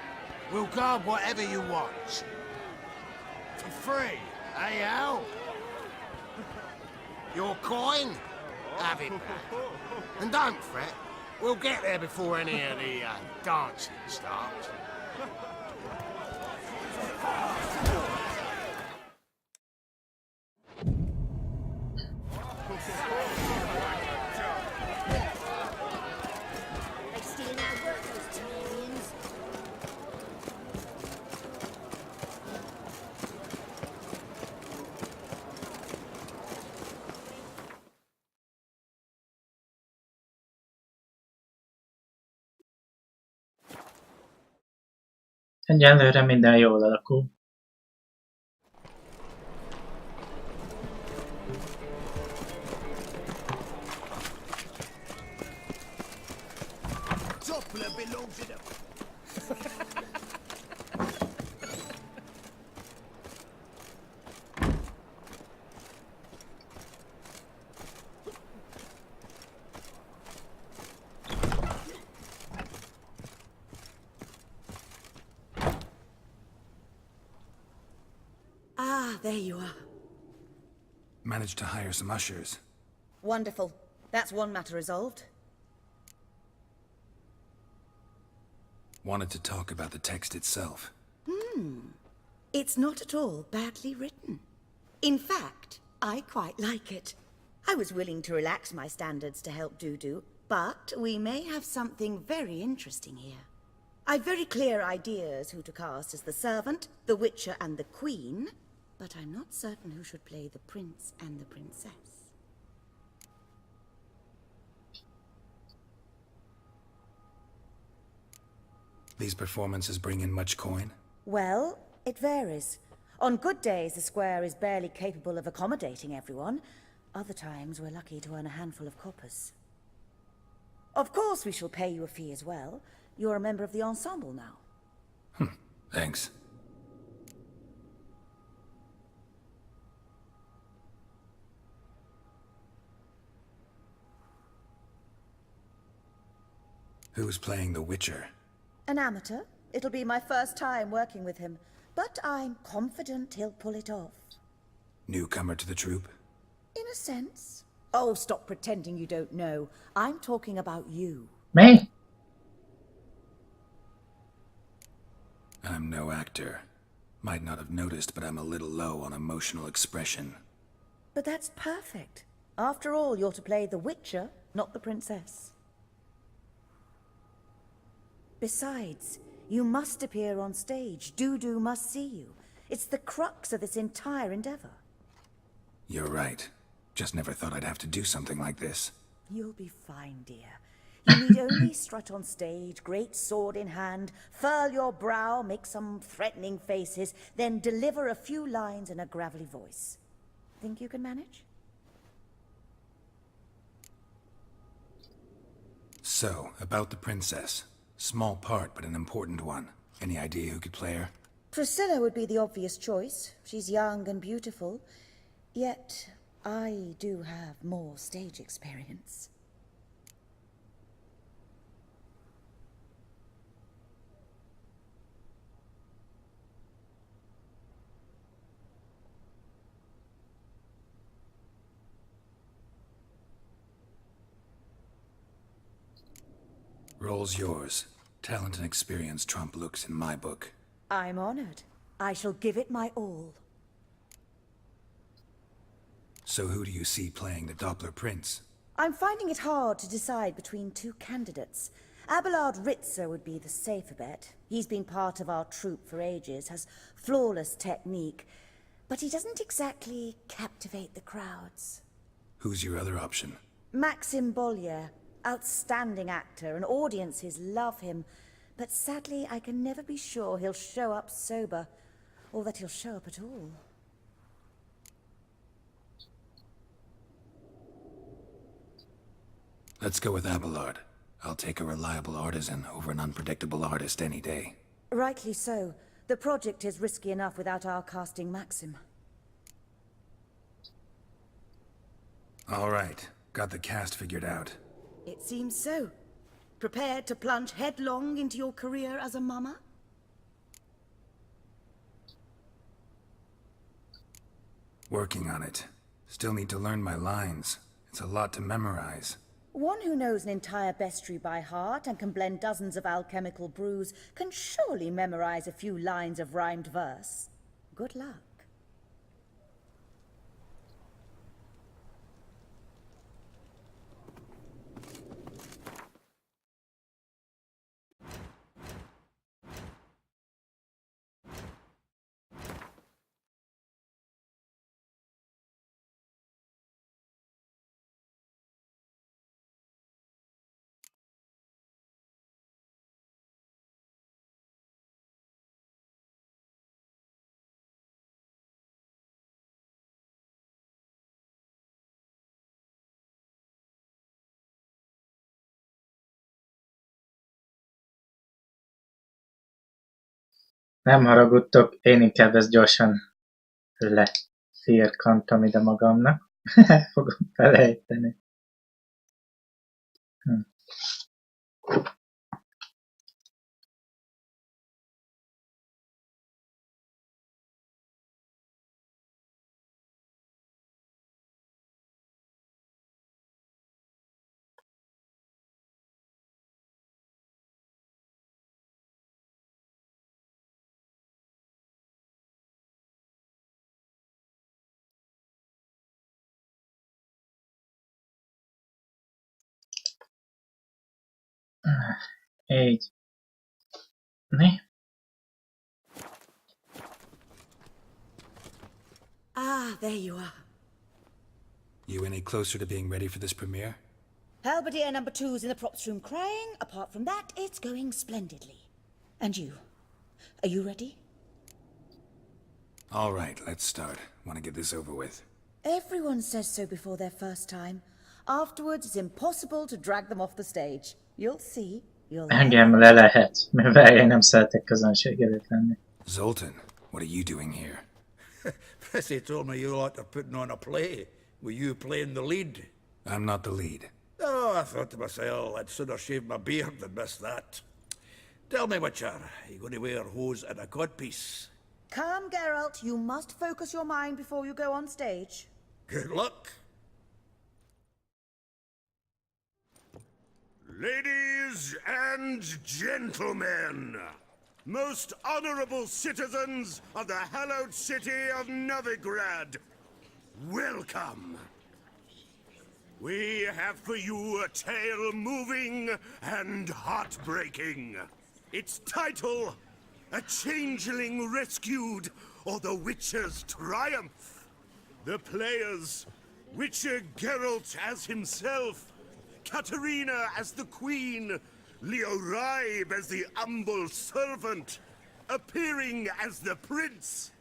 We'll guard whatever you want. For free, eh, Al? Your coin? Have it back. And don't fret. We'll get there before any of the dancing starts. Egyelőre minden jól alakul. Ah, there you are. Managed to hire some ushers. Wonderful. That's one matter resolved. Wanted to talk about the text itself. It's not at all badly written. In fact, I quite like it. I was willing to relax my standards to help Dudu, But we may have something very interesting here. I've very clear ideas who to cast as the servant, the witcher, and the queen, but I'm not certain who should play the prince and the princess. These performances bring in much coin? Well, it varies. On good days, the square is barely capable of accommodating everyone. Other times, we're lucky to earn a handful of coppers. Of course, we shall pay you a fee as well. You're a member of the ensemble now. Thanks. Who's playing the Witcher? An amateur. It'll be my first time working with him, but I'm confident he'll pull it off. Newcomer to the troupe? In a sense. Oh, stop pretending you don't know. I'm talking about you. Me? I'm no actor. Might not have noticed, but I'm a little low on emotional expression. But that's perfect. After all, you're to play the Witcher, not the princess. Besides, you must appear on stage. Dudu must see you. It's the crux of this entire endeavor. You're right. Just never thought I'd have to do something like this. You'll be fine, dear. You need only strut on stage, great sword in hand, furl your brow, make some threatening faces, then deliver a few lines in a gravelly voice. Think you can manage? So, about the princess. Small part, but an important one. Any idea who could play her? Priscilla would be the obvious choice. She's young and beautiful. Yet, I do have more stage experience. Role's yours. Talent and experience trump looks in my book. I'm honored. I shall give it my all. So who do you see playing the Doppler Prince? I'm finding it hard to decide between two candidates. Abelard Ritzer would be the safer bet. He's been part of our troupe for ages, has flawless technique, but he doesn't exactly captivate the crowds. Who's your other option? Maxim Bollier, outstanding actor, and audiences love him, but sadly I can never be sure he'll show up sober, or that he'll show up at all. Let's go with Abelard. I'll take a reliable artisan over an unpredictable artist any day. Rightly so. The project is risky enough without our casting Maxim. All right. Got the cast figured out. It seems so. Prepared to plunge headlong into your career as a mama? Working on it. Still need to learn my lines. It's a lot to memorize. One who knows an entire bestiary by heart and can blend dozens of alchemical brews can surely memorize a few lines of rhymed verse. Good luck. Nem haragudtok, én inkább ezt gyorsan lefirkantam ide magamnak. Fogom felejteni. Így. Mi? Ah, there you are. You any closer to being ready for this premiere? Halberdier number 2's in the props room crying. Apart from that, it's going splendidly. And you? Are you ready? All right, let's start. Want to get this over with. Everyone says so before their first time. Afterwards, it's impossible to drag them off the stage. You'll see. You'll Engem le lehet, mivel én nem szeretek közönség előtt lenni. Zoltan, what are you doing here? Prissy told me you like putting on a play. Were you playing the lead? I'm not the lead. Oh, I thought to myself, I'd sooner shave my beard than miss that. Tell me, Witcher, you going to wear hose and a codpiece? Calm, Geralt. You must focus your mind before you go on stage. Good luck. Ladies and gentlemen, most honorable citizens of the hallowed city of Novigrad, welcome. We have for you a tale moving and heartbreaking. Its title, A Changeling Rescued, or The Witcher's Triumph. The players, Witcher Geralt as himself, Katarina as the Queen, Leo Ribe as the humble servant, appearing as the Prince,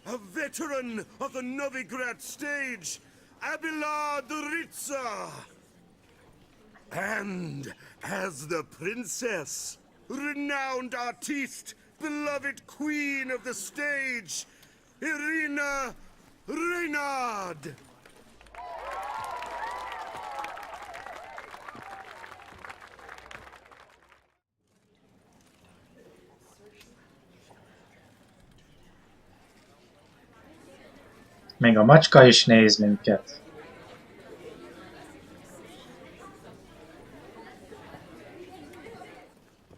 a veteran of the Novigrad stage, Abelard Ritza, and as the Princess, renowned artiste, beloved Queen of the stage, Irina Reynard. Még a macska is néz minket.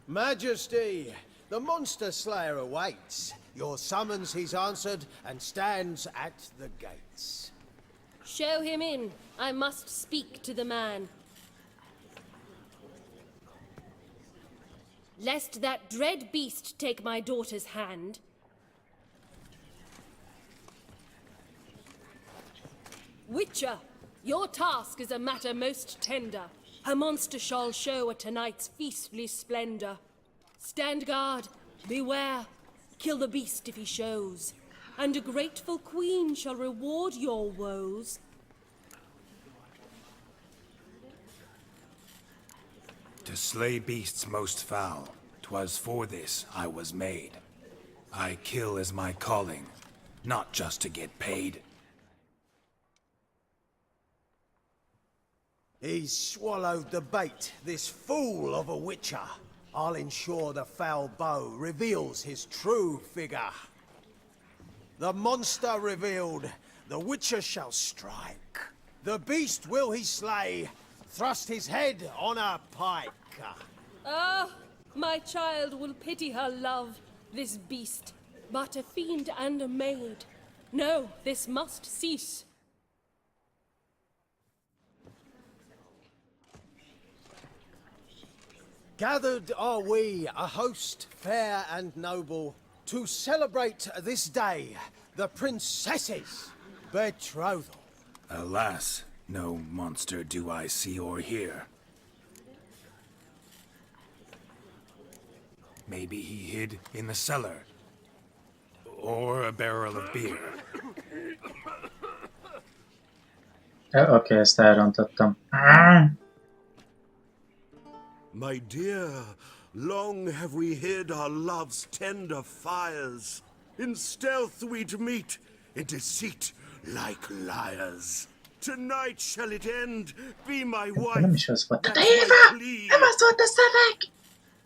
Majesty, the monster slayer awaits. Your summons he's answered and stands at the gates. Show him in. I must speak to the man. Lest that dread beast take my daughter's hand. Witcher, your task is a matter most tender. A monster shall show at tonight's feastly splendor. Stand guard, beware, kill the beast if he shows, and a grateful queen shall reward your woes. To slay beasts most foul, 'twas for this I was made. I kill as my calling, not just to get paid. He's swallowed the bait, this fool of a witcher. I'll ensure the foul bow reveals his true figure. The monster revealed, the witcher shall strike. The beast will he slay, thrust his head on a pike. Ah, my child will pity her love, this beast, but a fiend and a maid. No, this must cease. Gathered are we, a host fair and noble, to celebrate this day, the princess's betrothal. Alas, no monster do I see or hear. Maybe he hid in the cellar. Or a barrel of beer. Oké, ezt elrontottam. My dear, long have we hid our love's tender fires. In stealth we'd meet, in deceit like liars. Tonight shall it end, be my wife. Nem is az volt. De Éva! Nem az volt a szöveg!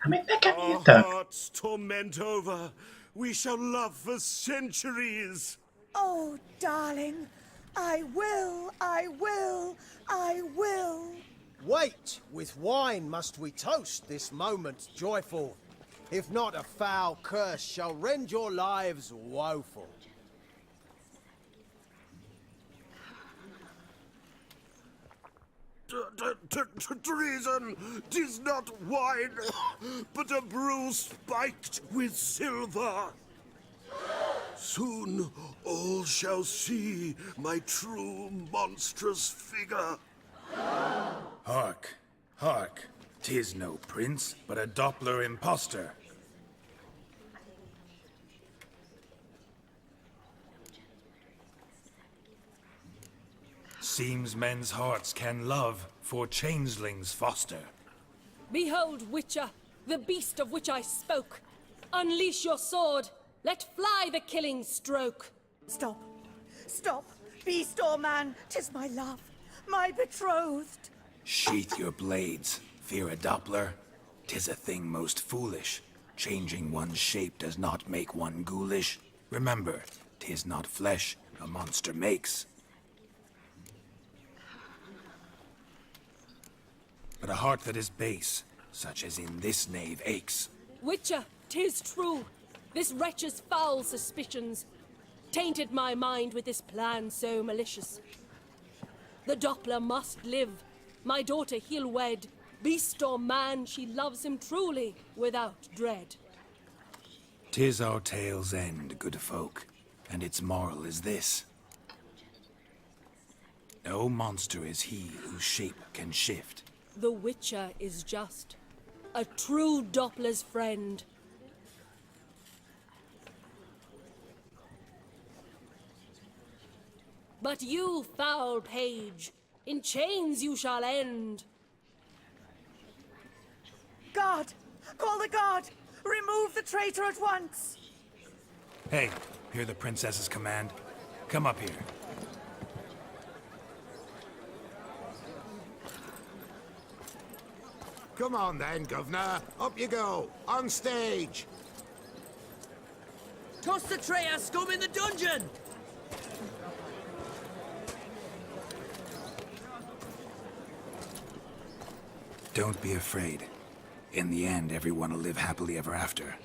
Amit nekem Our írtak. hearts torment over, we shall love for centuries. Oh, darling, I will, I will, I will. Wait, with wine must we toast this moment joyful. If not, a foul curse shall rend your lives woeful. Treason! 'Tis not wine, but a brew spiked with silver. Soon all shall see my true monstrous figure. Hark, hark. 'Tis no prince, but a Doppler impostor. Seems men's hearts can love, for changelings foster. Behold, Witcher, the beast of which I spoke. Unleash your sword. Let fly the killing stroke. Stop. Stop. Beast or man, 'tis my love, my betrothed. Sheath your blades, fear a Doppler. 'Tis a thing most foolish. Changing one's shape does not make one ghoulish. Remember, 'tis not flesh a monster makes, but a heart that is base, such as in this knave aches. Witcher, 'tis true. This wretch's foul suspicions tainted my mind with this plan so malicious. The Doppler must live. My daughter he'll wed. Beast or man, she loves him truly, without dread. 'Tis our tale's end, good folk, and its moral is this. No monster is he whose shape can shift. The Witcher is just a true Doppler's friend. But you, foul page, in chains you shall end. Guard! Call the guard! Remove the traitor at once! Hey, hear the princess's command? Come up here. Come on then, Governor. Up you go. On stage. Toss the traitor scum in the dungeon! Don't be afraid. In the end, everyone will live happily ever after.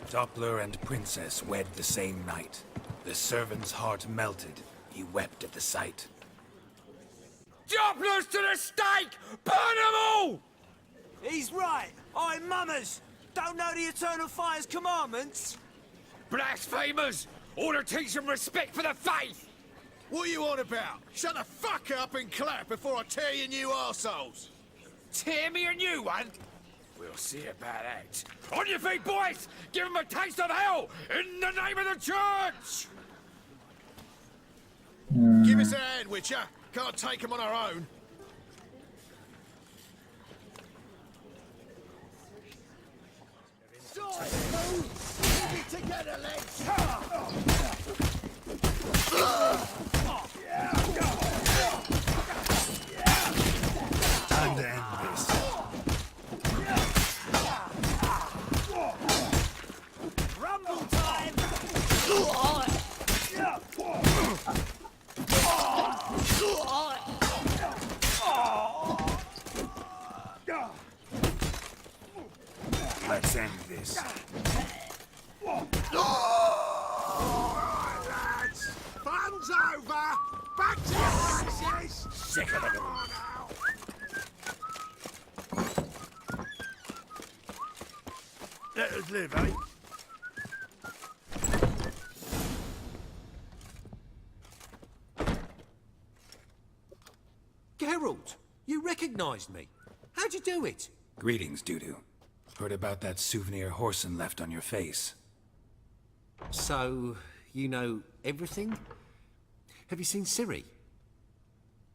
Doppler and princess wed the same night. The servant's heart melted. He wept at the sight. Dopplers to the stake! Burn them all! He's right. I'm mummers. Don't know the Eternal Fire's commandments? Blasphemers! Order teach them respect for the faith! What are you on about? Shut the fuck up and clap before I tear you new arseholes! Tear me a new one? We'll see about that. On your feet, boys! Give them a taste of hell! In the name of the church! Give us a hand, Witcher. Can't take them on our own. Keep it together, legs! Time to end this. Rumble time! Let's end this. Lads! Fun's over! Back to your places! Sick of it all now! Let us live, eh? Geralt, you recognized me. How'd you do it? Greetings, Dudu. Heard about that souvenir Horson left on your face. So, you know everything? Have you seen Ciri?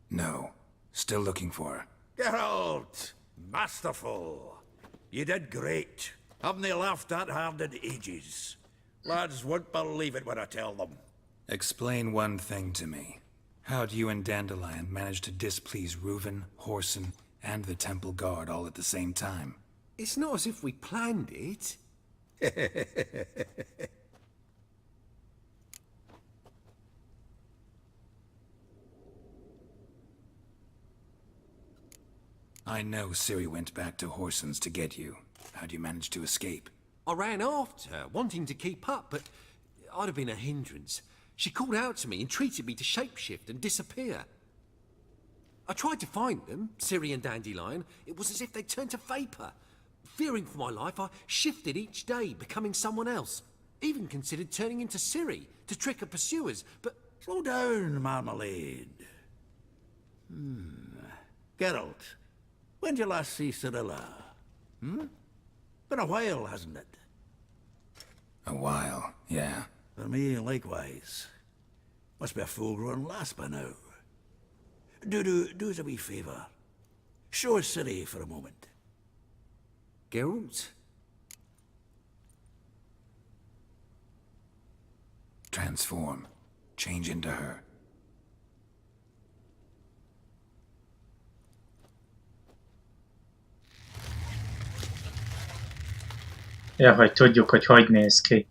No. Still looking for her. Geralt! Masterful! You did great. Haven't they laughed that hard in ages? Lads won't believe it when I tell them. Explain one thing to me. How'd you and Dandelion manage to displease Reuven, Horson, and the Temple Guard all at the same time? It's not as if we planned it. I know Ciri went back to Horson's to get you. How'd you manage to escape? I ran after her, wanting to keep up, but I'd have been a hindrance. She called out to me, entreated me to shapeshift and disappear. I tried to find them, Ciri and Dandelion. It was as if they'd turned to vapour. Fearing for my life, I shifted each day, becoming someone else. Even considered turning into Ciri to trick her pursuers, but... Slow down, Marmalade. Geralt, when did you last see Cirilla? Been a while, hasn't it? A while, yeah. For me, likewise. Must be a full-grown lass by now. Do us a wee favour. Show us Ciri for a moment. Geralt? Transform. Change into her. Ja, hogy tudjuk, hogy néz ki.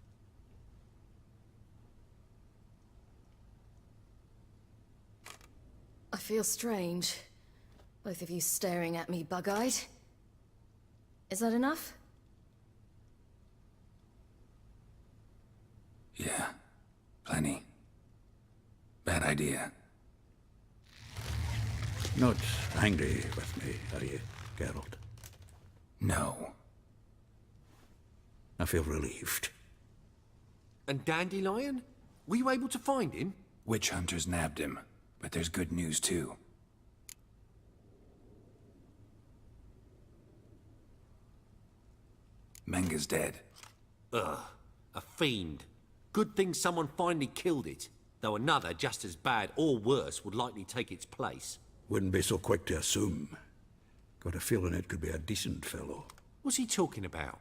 I feel strange. Both of you staring at me bug-eyed. Is that enough? Yeah. Plenty. Bad idea. Not angry with me, are you, Geralt? No. I feel relieved. And Dandelion? Were you able to find him? Witch hunters nabbed him, but there's good news too. Menga's dead. Ugh, a fiend. Good thing someone finally killed it, though another just as bad or worse would likely take its place. Wouldn't be so quick to assume. Got a feeling it could be a decent fellow. What's he talking about?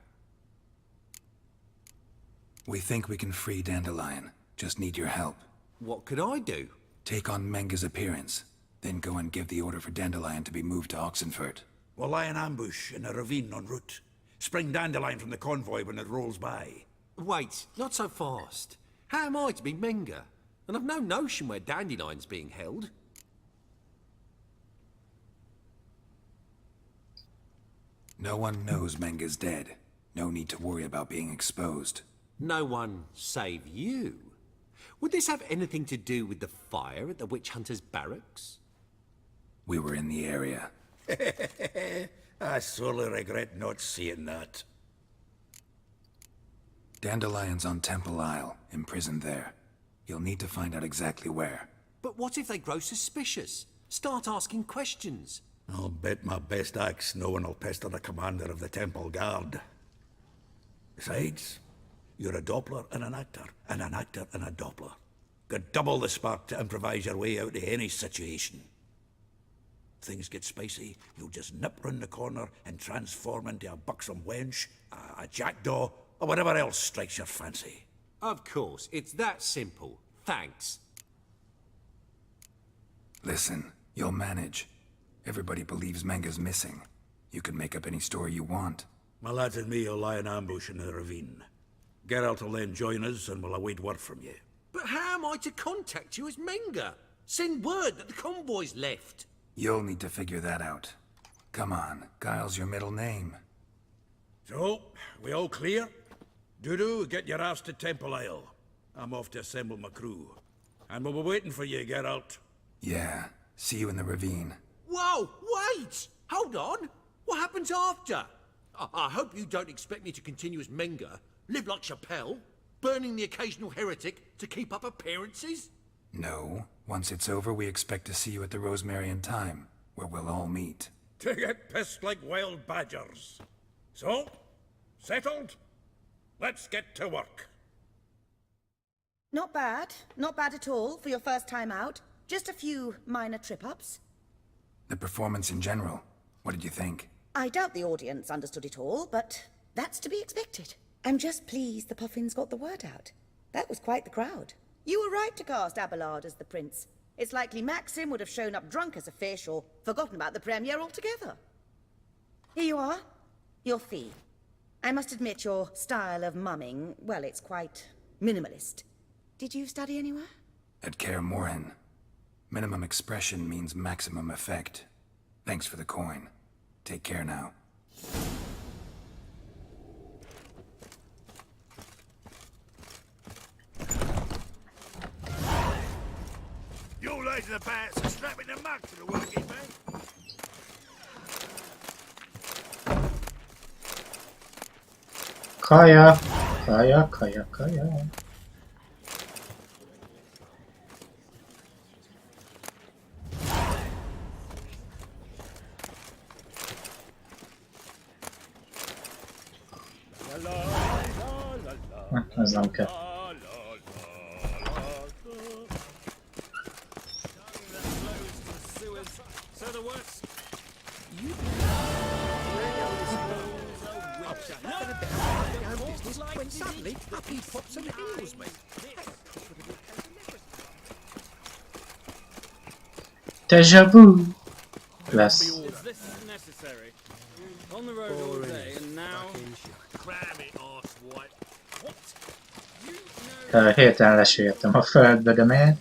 We think we can free Dandelion. Just need your help. What could I do? Take on Menga's appearance, then go and give the order for Dandelion to be moved to Oxenfurt. We'll lie in ambush in a ravine en route. Spring Dandelion from the convoy when it rolls by. Wait, not so fast. How am I to be Menga? And I've no notion where Dandelion's being held. No one knows Menga's dead. No need to worry about being exposed. No one save you. Would this have anything to do with the fire at the witch hunter's barracks? We were in the area. I sorely regret not seeing that. Dandelion's on Temple Isle, imprisoned there. You'll need to find out exactly where. But what if they grow suspicious? Start asking questions? I'll bet my best axe no one will pester the commander of the Temple Guard. Besides, you're a Doppler and an actor and a Doppler. Got double the spark to improvise your way out of any situation. Things get spicy, you'll just nip round the corner and transform into a buxom wench, a jackdaw, or whatever else strikes your fancy. Of course, it's that simple. Thanks. Listen, you'll manage. Everybody believes Menga's missing. You can make up any story you want. My lads and me will lie in ambush in the ravine. Geralt will then join us and we'll await word from you. But how am I to contact you as Menga? Send word that the convoy's left. You'll need to figure that out. Come on, Guile's your middle name. So, we all clear? Dudu, get your ass to Temple Isle. I'm off to assemble my crew. And we'll be waiting for you, Geralt. Yeah, see you in the ravine. Whoa, wait! Hold on! What happens after? I hope you don't expect me to continue as Menga, live like Chappelle, burning the occasional heretic to keep up appearances? No. Once it's over, we expect to see you at the Rosemary and Thyme, where we'll all meet. To get pissed like wild badgers. So, settled? Let's get to work. Not bad. Not bad at all for your first time out. Just a few minor trip-ups. The performance in general, what did you think? I doubt the audience understood it all, but that's to be expected. I'm just pleased the Puffins got the word out. That was quite the crowd. You were right to cast Abelard as the prince. It's likely Maxim would have shown up drunk as a fish or forgotten about the premiere altogether. Here you are. Your fee. I must admit your style of mumming, well, it's quite minimalist. Did you study anywhere? At Kaer Morhen. Minimum expression means maximum effect. Thanks for the coin. Take care now. raising the bats and strapping the mug to the working man. Kaja, kaja, kaja, kaja. Ez nem kell. Déjà vu. Lesz. Hirtelen lesértem a földbe, de miért?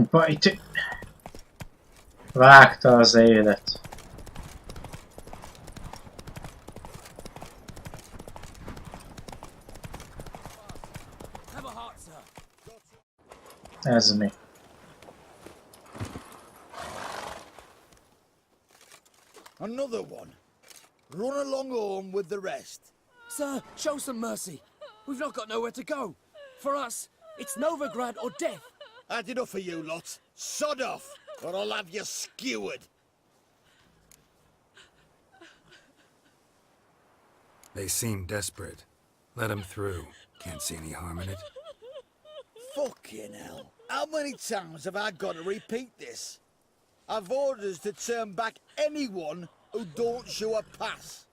Bajt. Vágta az élet. Ez mi? Another one. Run along home with the rest. Sir, show some mercy. We've not got nowhere to go. For us, it's Novigrad or death. Had enough of you lot. Sod off, or I'll have you skewered. They seem desperate. Let them through. Can't see any harm in it. Fucking hell. How many times have I got to repeat this? I've orders to turn back anyone who don't show a pass.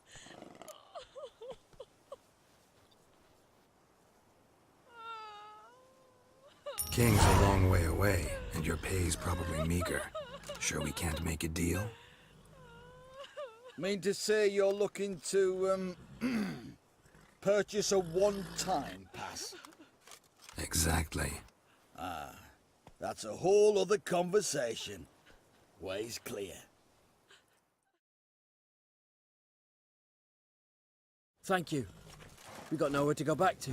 King's a long way away, and your pay's probably meager. Sure we can't make a deal? Mean to say you're looking to, purchase a one-time pass? Exactly. Ah, that's a whole other conversation. Way's clear. Thank you. We got nowhere to go back to.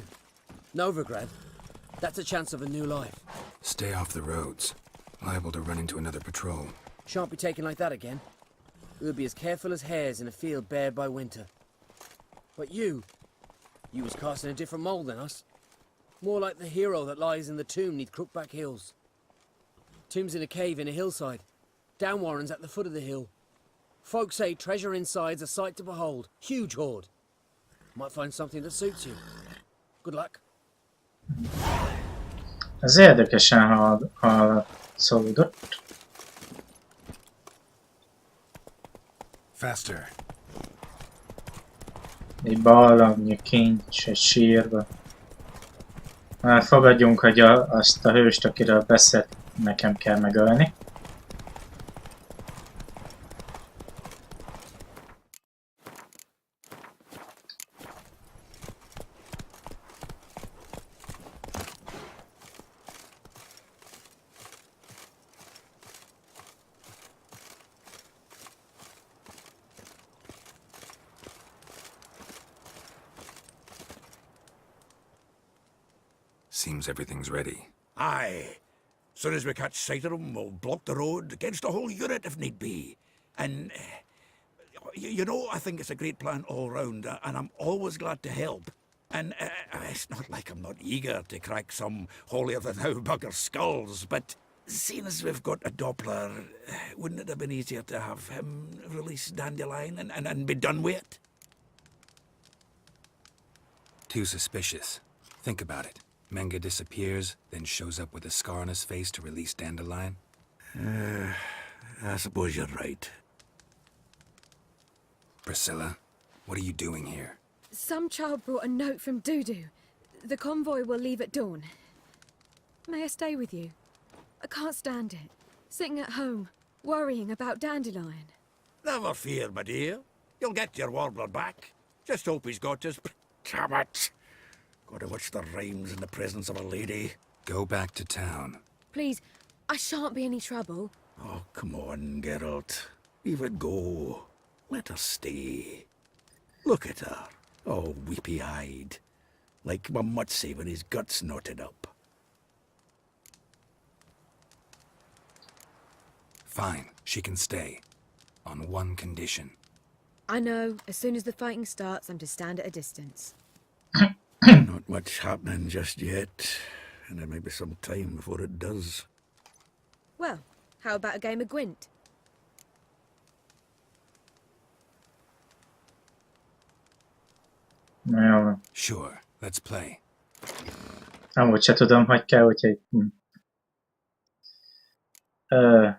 Novigrad. That's a chance of a new life. Stay off the roads. Liable to run into another patrol. Shan't be taken like that again. We'll be as careful as hares in a field bared by winter. But you was cast in a different mould than us. More like the hero that lies in the tomb neath Crookback Hills. Tomb's in a cave in a hillside. Down warrens at the foot of the hill. Folk say treasure inside's a sight to behold. Huge hoard. Might find something that suits you. Good luck. Ez érdekesen hallatszódott. Faster. Egy barlangnyi kincs, egy sírba. Már fogadjunk, hogy azt a hőst, akiről beszélt, nekem kell megölni. Seems everything's ready. Aye. Soon as we catch sight of them, we'll block the road against the whole unit if need be. And, you know, I think it's a great plan all round, and I'm always glad to help. And it's not like I'm not eager to crack some holier-than-thou bugger skulls, but seeing as we've got a Doppler, wouldn't it have been easier to have him release Dandelion and be done with it? Too suspicious. Think about it. Menga disappears, then shows up with a scar on his face to release Dandelion. I suppose you're right. Priscilla, what are you doing here? Some child brought a note from Dudu. The convoy will leave at dawn. May I stay with you? I can't stand it. Sitting at home, worrying about Dandelion. Never fear, my dear. You'll get your warbler back. Just hope he's got his... Damn it! Gotta watch the rhymes in the presence of a lady. Go back to town. Please, I shan't be any trouble. Oh, come on, Geralt. Leave it go. Let her stay. Look at her, all weepy-eyed, like my mutsy with his guts knotted up. Fine, she can stay. On one condition. I know, as soon as the fighting starts, I'm to stand at a distance. Not much happening just yet, and there may be some time before it does. Well, how about a game of Gwent? Jó van. Sure, let's play. Amúgy se tudom, hogy kell, úgyhogy... Oh.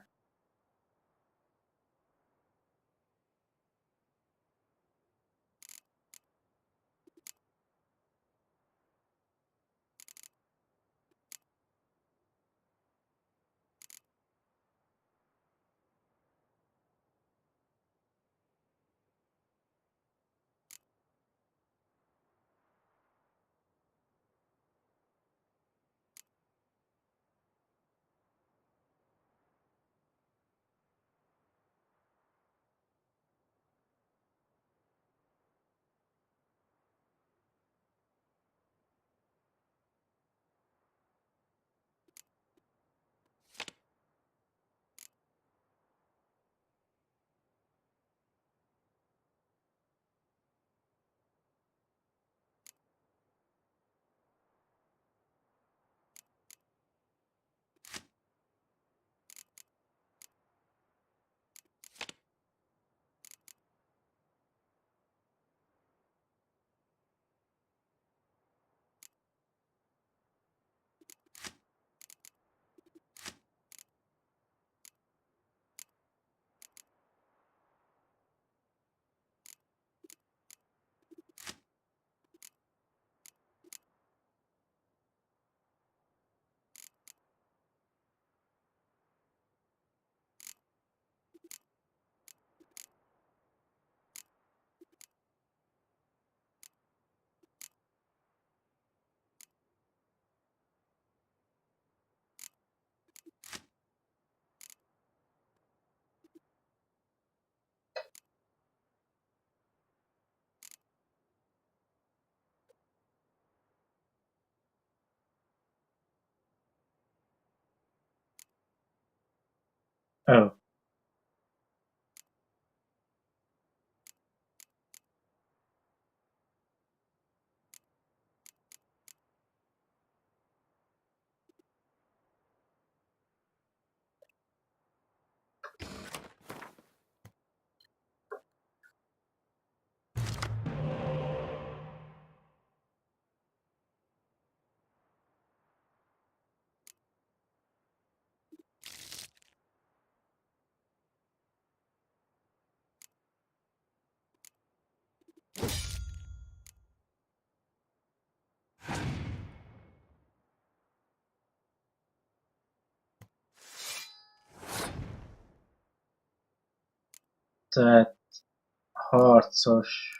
Tehát harcos.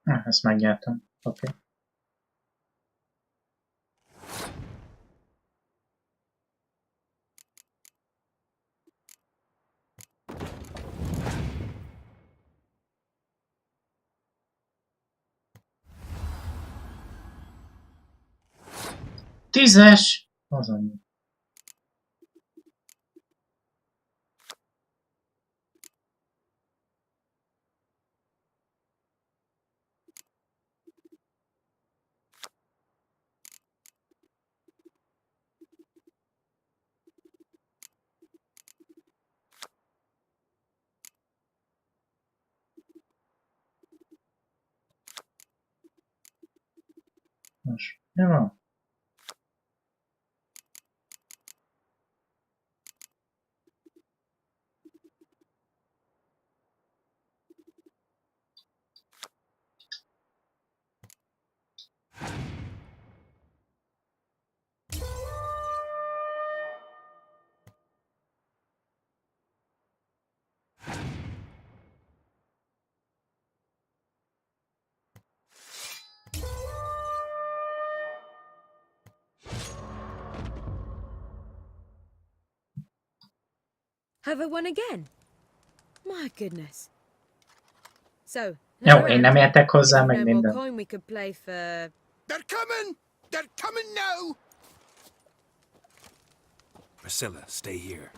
Ezt megnyertem. Oké. Okay. Tízes! Az annyi. Nos, mi van? Have I won again? My goodness. So, Jó, én nem értek hozzá, meg no more minden. coin we could play for... They're coming! They're coming now! Priscilla, stay here.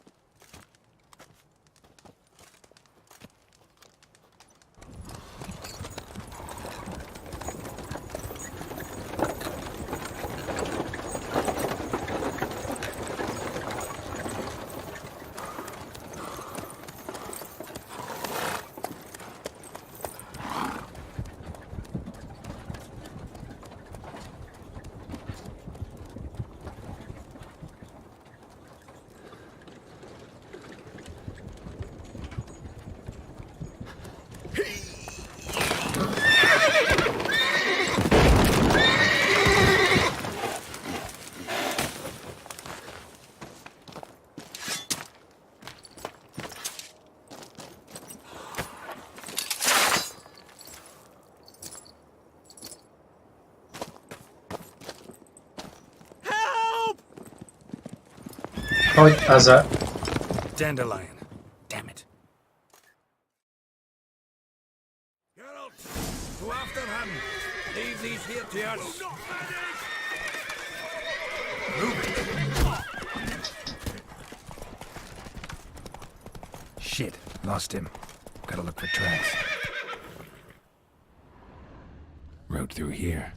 Hogy az a... Dandelion. Damn it. Geralt, to after him. Leave these here to us. Shit, lost him. Gotta look for tracks. Road through here.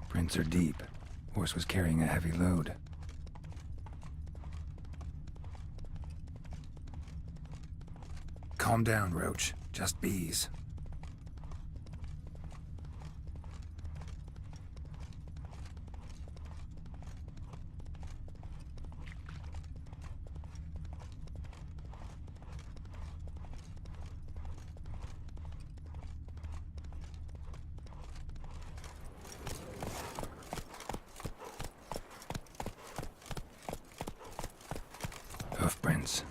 Prints are deep. Horse was carrying a heavy load. Calm down, Roach. Just bees. Hoofprints.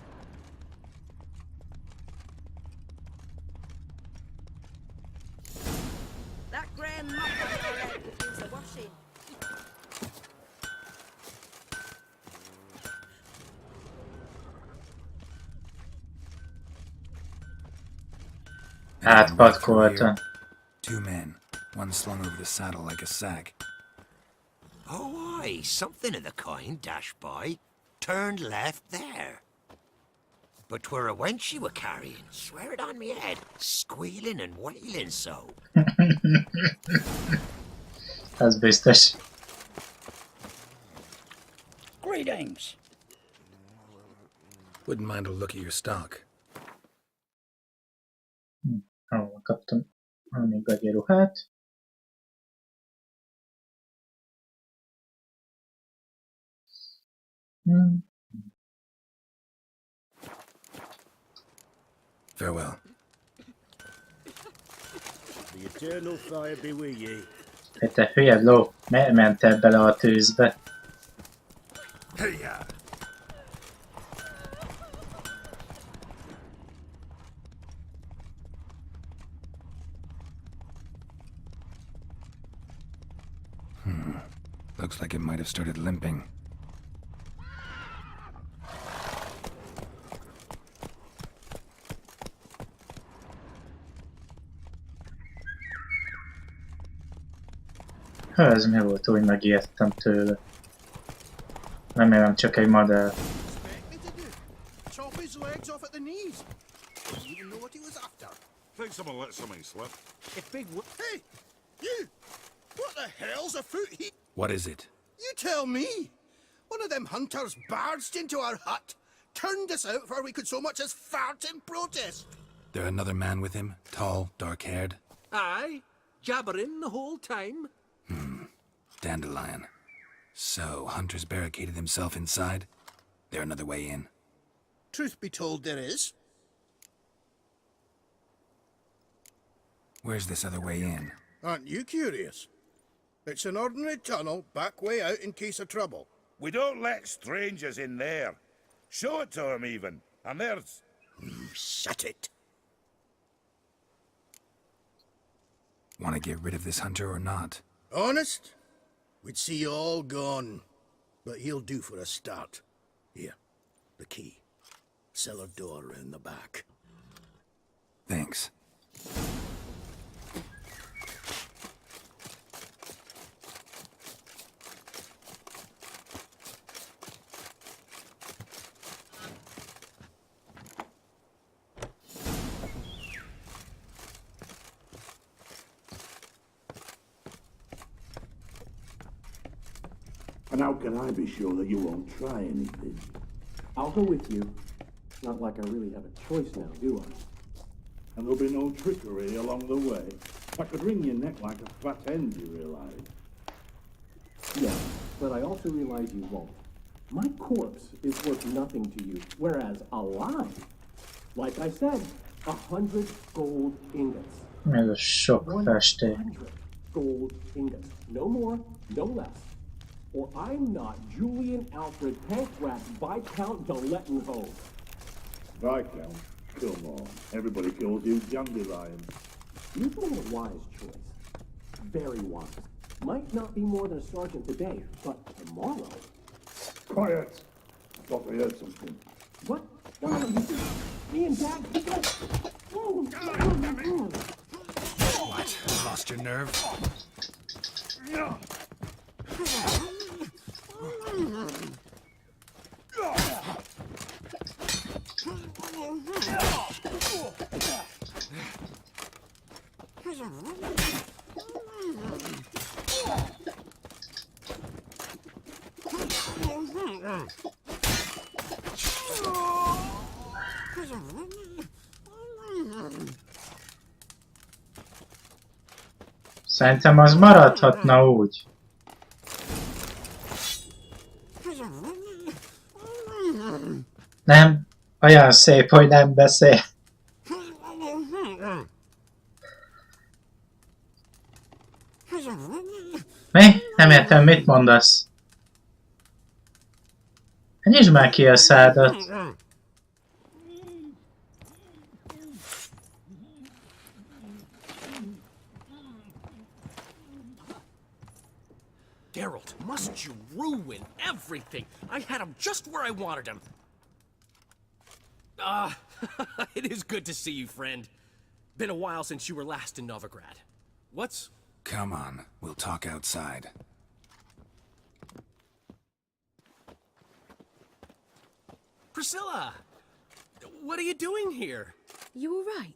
That grey mop on your head needs a washing. Átpatkolta. Two men. One slung over the saddle like a sack. Oh, aye, something of the kind dashed by. Turned left there. But 'twere a wench you were carrying, swear it on me head, squealing and wailing so. Az biztos. Greetings. Wouldn't mind a look at your stock. Ahol kaptam még egy ruhát. Farewell. Eternal fire be with ye. Te hülye ló, miért mentél bele a tűzbe? Hey-ya! Looks like it might have started limping. Ez mi volt, úgy megijedtem tőle. Remélem csak egy madár. Chop his legs off at the knees. Didn't even know what he was after. Think someone let something slip. If big Hey! You! What the hell's afoot here? What is it? You tell me! One of them hunters barged into our hut, turned us out before we could so much as fart in protest. There another man with him? Tall, dark-haired? Aye, jabbering the whole time. Dandelion. So, Hunter's barricaded himself inside? There another way in? Truth be told, there is. Where's this other way in? Aren't you curious? It's an ordinary tunnel, back way out in case of trouble. We don't let strangers in there. Show it to 'em even. And there's... Shut it. Want to get rid of this hunter or not? Honest? We'd see you all gone. But he'll do for a start. Here, the key. Cellar door round the back. Thanks. And how can I be sure that you won't try anything? I'll go with you. Not like I really have a choice now, do I? And there'll be no trickery along the way. I could wring your neck like a fat end, you realize? Yeah, but I also realize you won't. My corpse is worth nothing to you, whereas alive, like I said, 100 gold ingots. Ez a sok festék. 100 gold ingots. No more, no less. Or I'm not Julian Alfred Pankrat Viscount de Lettenhove. Viscount? Come on. Everybody calls you Dandelion. You've made a wise choice. Very wise. Might not be more than a sergeant today, but tomorrow... Quiet! I thought I heard something. What? No, you see, me and Dad... What? Lost your nerve? Szerintem az maradhatna úgy. Nem, olyan szép, hogy nem beszél. Mi? Nem értem, mit mondasz? Nyisd már ki a szádat. Geralt, must you ruin everything? I had him just where I wanted him. It is good to see you, friend. Been a while since you were last in Novigrad. What's... Come on, we'll talk outside. Priscilla! What are you doing here? You all right?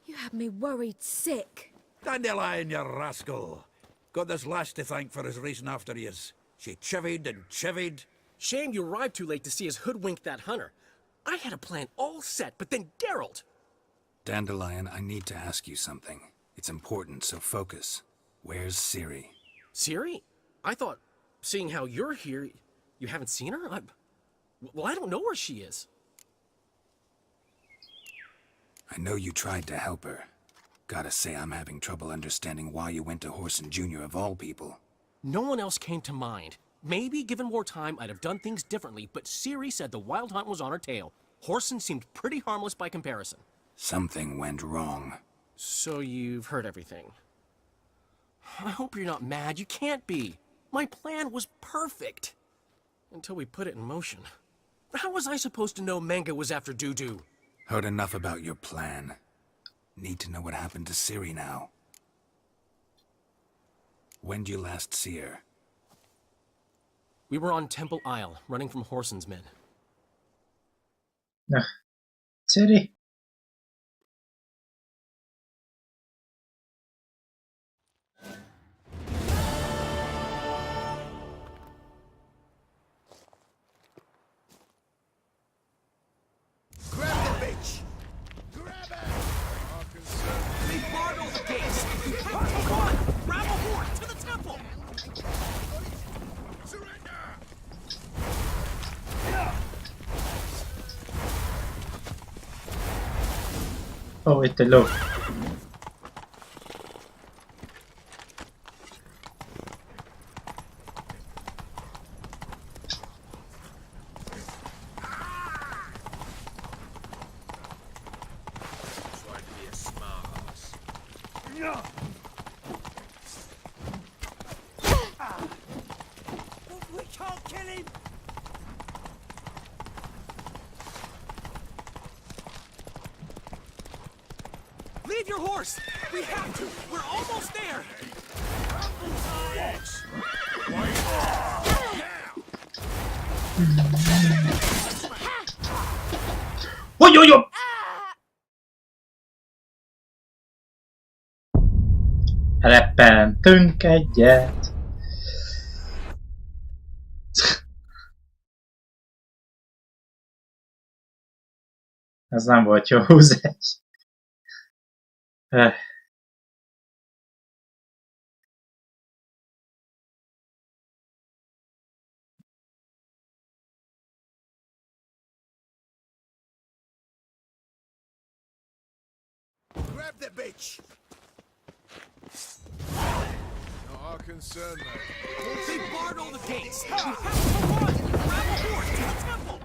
You had me worried sick. Dandelion, you rascal! Got this lass to thank for his racing after yous. She chivied and chivied. Shame you arrived too late to see us hoodwink that hunter. I had a plan all set, but then Geralt... Dandelion, I need to ask you something. It's important, so focus. Where's Ciri? Ciri? I thought, seeing how you're here, you haven't seen her? Well, I don't know where she is. I know you tried to help her. Gotta say, I'm having trouble understanding why you went to Horson Jr. of all people. No one else came to mind. Maybe, given more time, I'd have done things differently, but Ciri said the Wild Hunt was on her tail. Horson seemed pretty harmless by comparison. Something went wrong. So you've heard everything. I hope you're not mad. You can't be. My plan was perfect. Until we put it in motion. How was I supposed to know Manga was after Dudu? Heard enough about your plan. Need to know what happened to Ciri now. When'd you last see her? We were on Temple Isle, running from Horson's men. Ciri? Grab the bitch! Grab her! They barred all the gates! Come on! Grab a horn! To the temple! Surrender! Oh, with the look. We can't kill him! Leave your horse! We have to! We're almost there! Oj, oj, oj! Reppentünk egyet. Ez nem volt jó húzás. Grab the bitch! Not our concern, mate. They barred all the gates! We have to run! Grab a horse to the temple!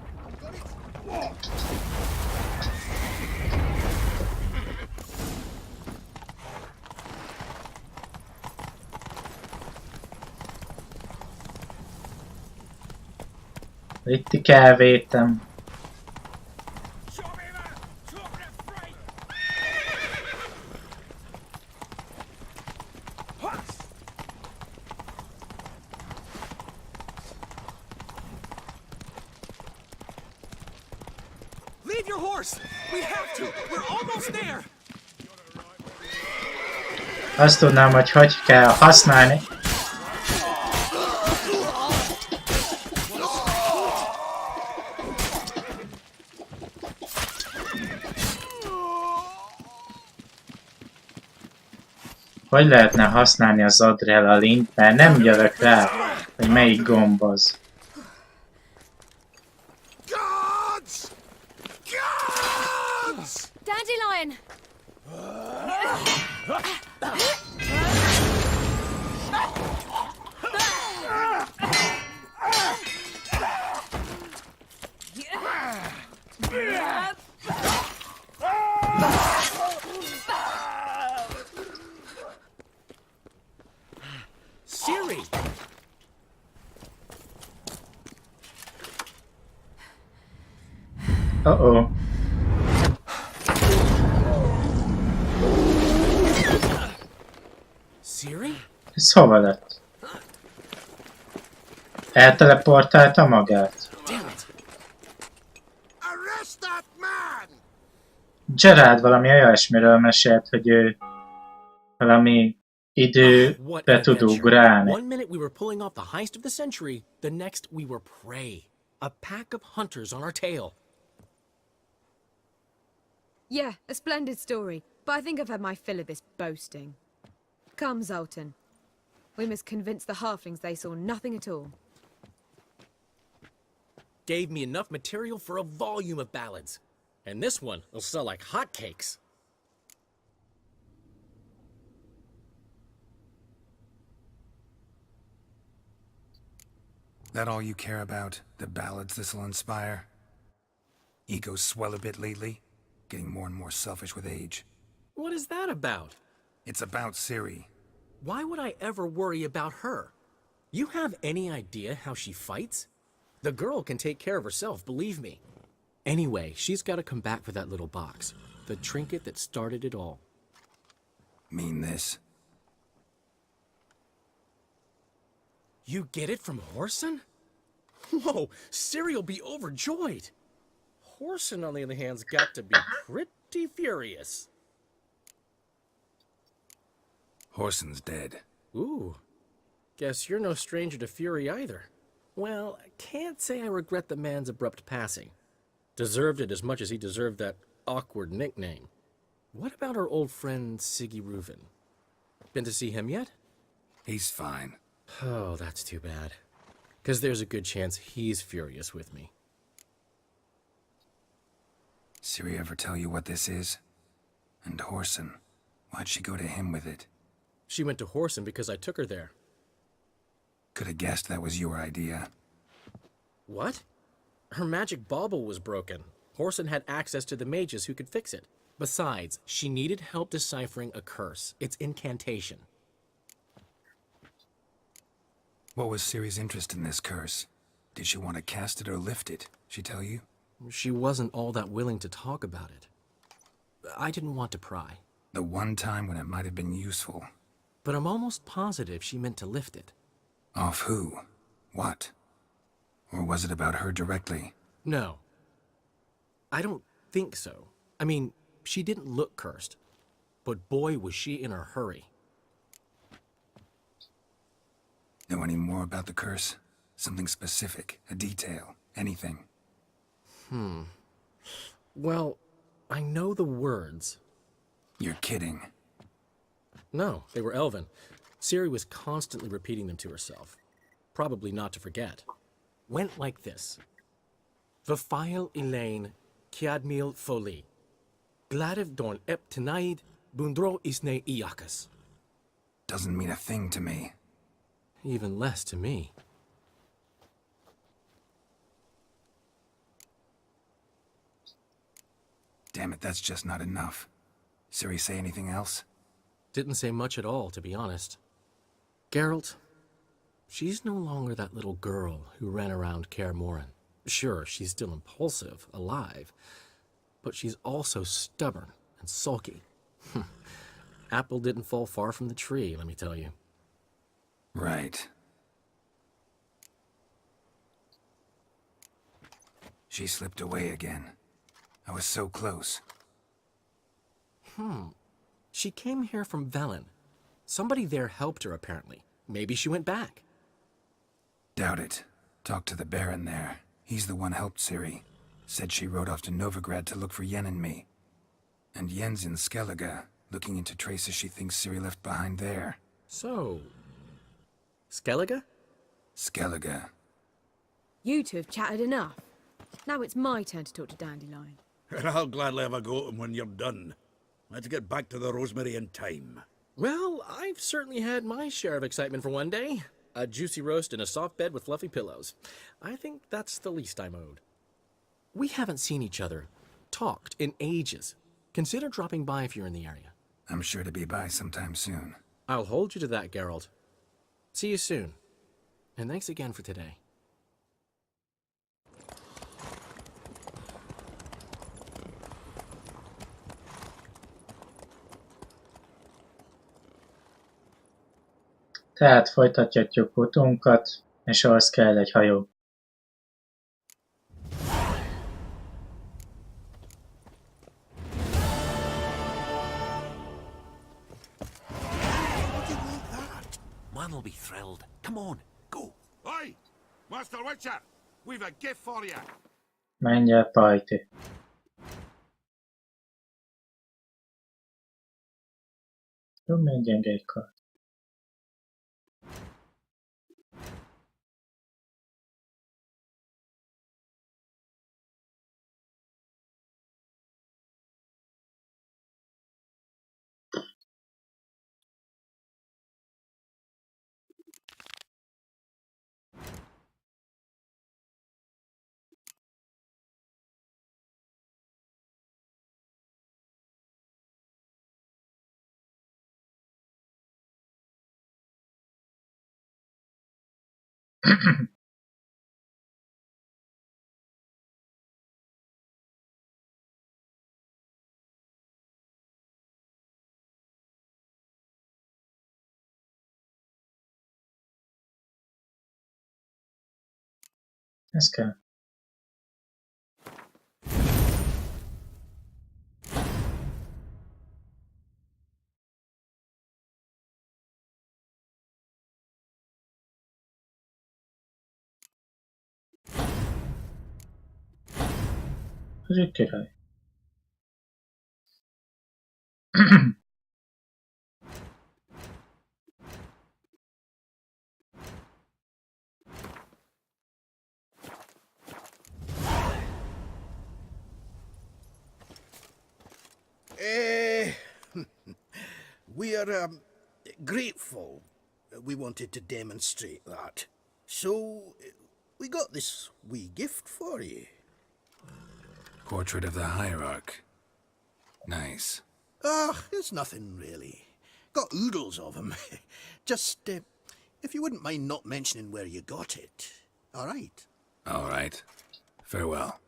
Itt kávétem. Leave your horse! We have to! We're almost there! Azt tudnám, hogy kell használni. Hogy lehetne használni az adrenalint, mert nem jövök rá, hogy melyik gomb az. Dandelion! Ciri! Uh-oh. Ciri? Ez hova lett? Elteleportálta magát? Gerard valami olyasmiről mesélt, hogy ő valami időbe tud ugrálni. One minute we were pulling off the heist of the century, the next we were prey. A pack of hunters on our tail. Yeah, a splendid story, but I think I've had my fill of this boasting. Come, Zoltan. We must convince the halflings they saw nothing at all. Gave me enough material for a volume of ballads. And this one will sell like hotcakes. That all you care about? The ballads this'll inspire? Egos swell a bit lately? Getting more and more selfish with age. What is that about? It's about Ciri. Why would I ever worry about her? You have any idea how she fights? The girl can take care of herself, believe me. Anyway, she's got to come back for that little box. The trinket that started it all. Mean this? You get it from Whoreson? Whoa, Ciri'll be overjoyed. Whoreson, on the other hand's got to be pretty furious. Whoreson's dead. Ooh, guess you're no stranger to fury either. Well, I can't say I regret the man's abrupt passing. Deserved it as much as he deserved that awkward nickname. What about our old friend Siggy Reuven? Been to see him yet? He's fine. Oh, that's too bad. Because there's a good chance he's furious with me. Ciri ever tell you what this is? And Whoreson, why'd she go to him with it? She went to Whoreson because I took her there. Could have guessed that was your idea. What? Her magic bauble was broken. Whoreson had access to the mages who could fix it. Besides, she needed help deciphering a curse. It's incantation. What was Ciri's interest in this curse? Did she want to cast it or lift it? She tell you? She wasn't all that willing to talk about it. I didn't want to pry. The one time when it might have been useful. But I'm almost positive she meant to lift it. Off who? What? Or was it about her directly? No. I don't think so. I mean, she didn't look cursed. But boy, was she in a hurry. Know any more about the curse? Something specific, a detail, anything? Well, I know the words. You're kidding. No, they were Elven. Ciri was constantly repeating them to herself. Probably not to forget. Went like this. Vafile Elaine, Kiadmil Foli. Gladiv Dorn Ep Tenaid, Bundro Isne Iakas. Doesn't mean a thing to me. Even less to me. Damn it, that's just not enough. Ciri say anything else? Didn't say much at all, to be honest. Geralt, she's no longer that little girl who ran around Kaer Morhen. Sure, she's still impulsive, alive, but she's also stubborn and sulky. Apple didn't fall far from the tree, let me tell you. Right. She slipped away again. I was so close. She came here from Velen. Somebody there helped her, apparently. Maybe she went back. Doubt it. Talked to the Baron there. He's the one helped Ciri. Said she rode off to Novigrad to look for Yen and me. And Yen's in Skellige, looking into traces she thinks Ciri left behind there. So... Skellige? Skellige. You two have chatted enough. Now it's my turn to talk to Dandelion. And I'll gladly have a go at him when you're done. Let's get back to the rosemary in time. Well, I've certainly had my share of excitement for one day. A juicy roast in a soft bed with fluffy pillows. I think that's the least I'm owed. We haven't seen each other, talked, in ages. Consider dropping by if you're in the area. I'm sure to be by sometime soon. I'll hold you to that, Geralt. See you soon. And thanks again for today. Tehát folytatjuk utunkat, és ahhoz kell egy hajó. Man will be thrilled. Come on, go. Oi! Master Witcher! We've a gift for you! Menj el, Pajti. Jó, milyen gyenge egy kar. Ez kell. Ez egy király. We are grateful. We wanted to demonstrate that. So, we got this wee gift for you. Portrait of the Hierarch. Nice. Ah, it's nothing really. Got oodles of them. Just, if you wouldn't mind not mentioning where you got it. All right? All right. Farewell.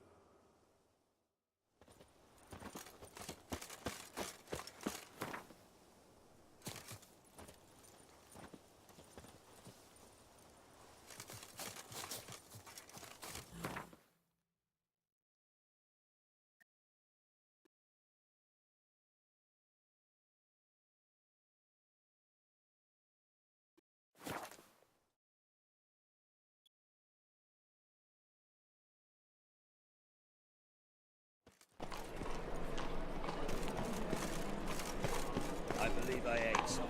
I believe I ate some.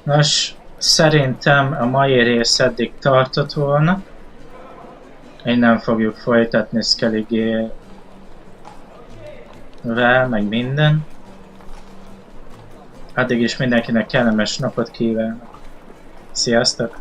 Nos, szerintem a mai rész eddig tartott volna. Innen fogjuk folytatni Skelligével, meg minden. Addig is mindenkinek kellemes napot kívánok. Sziasztok!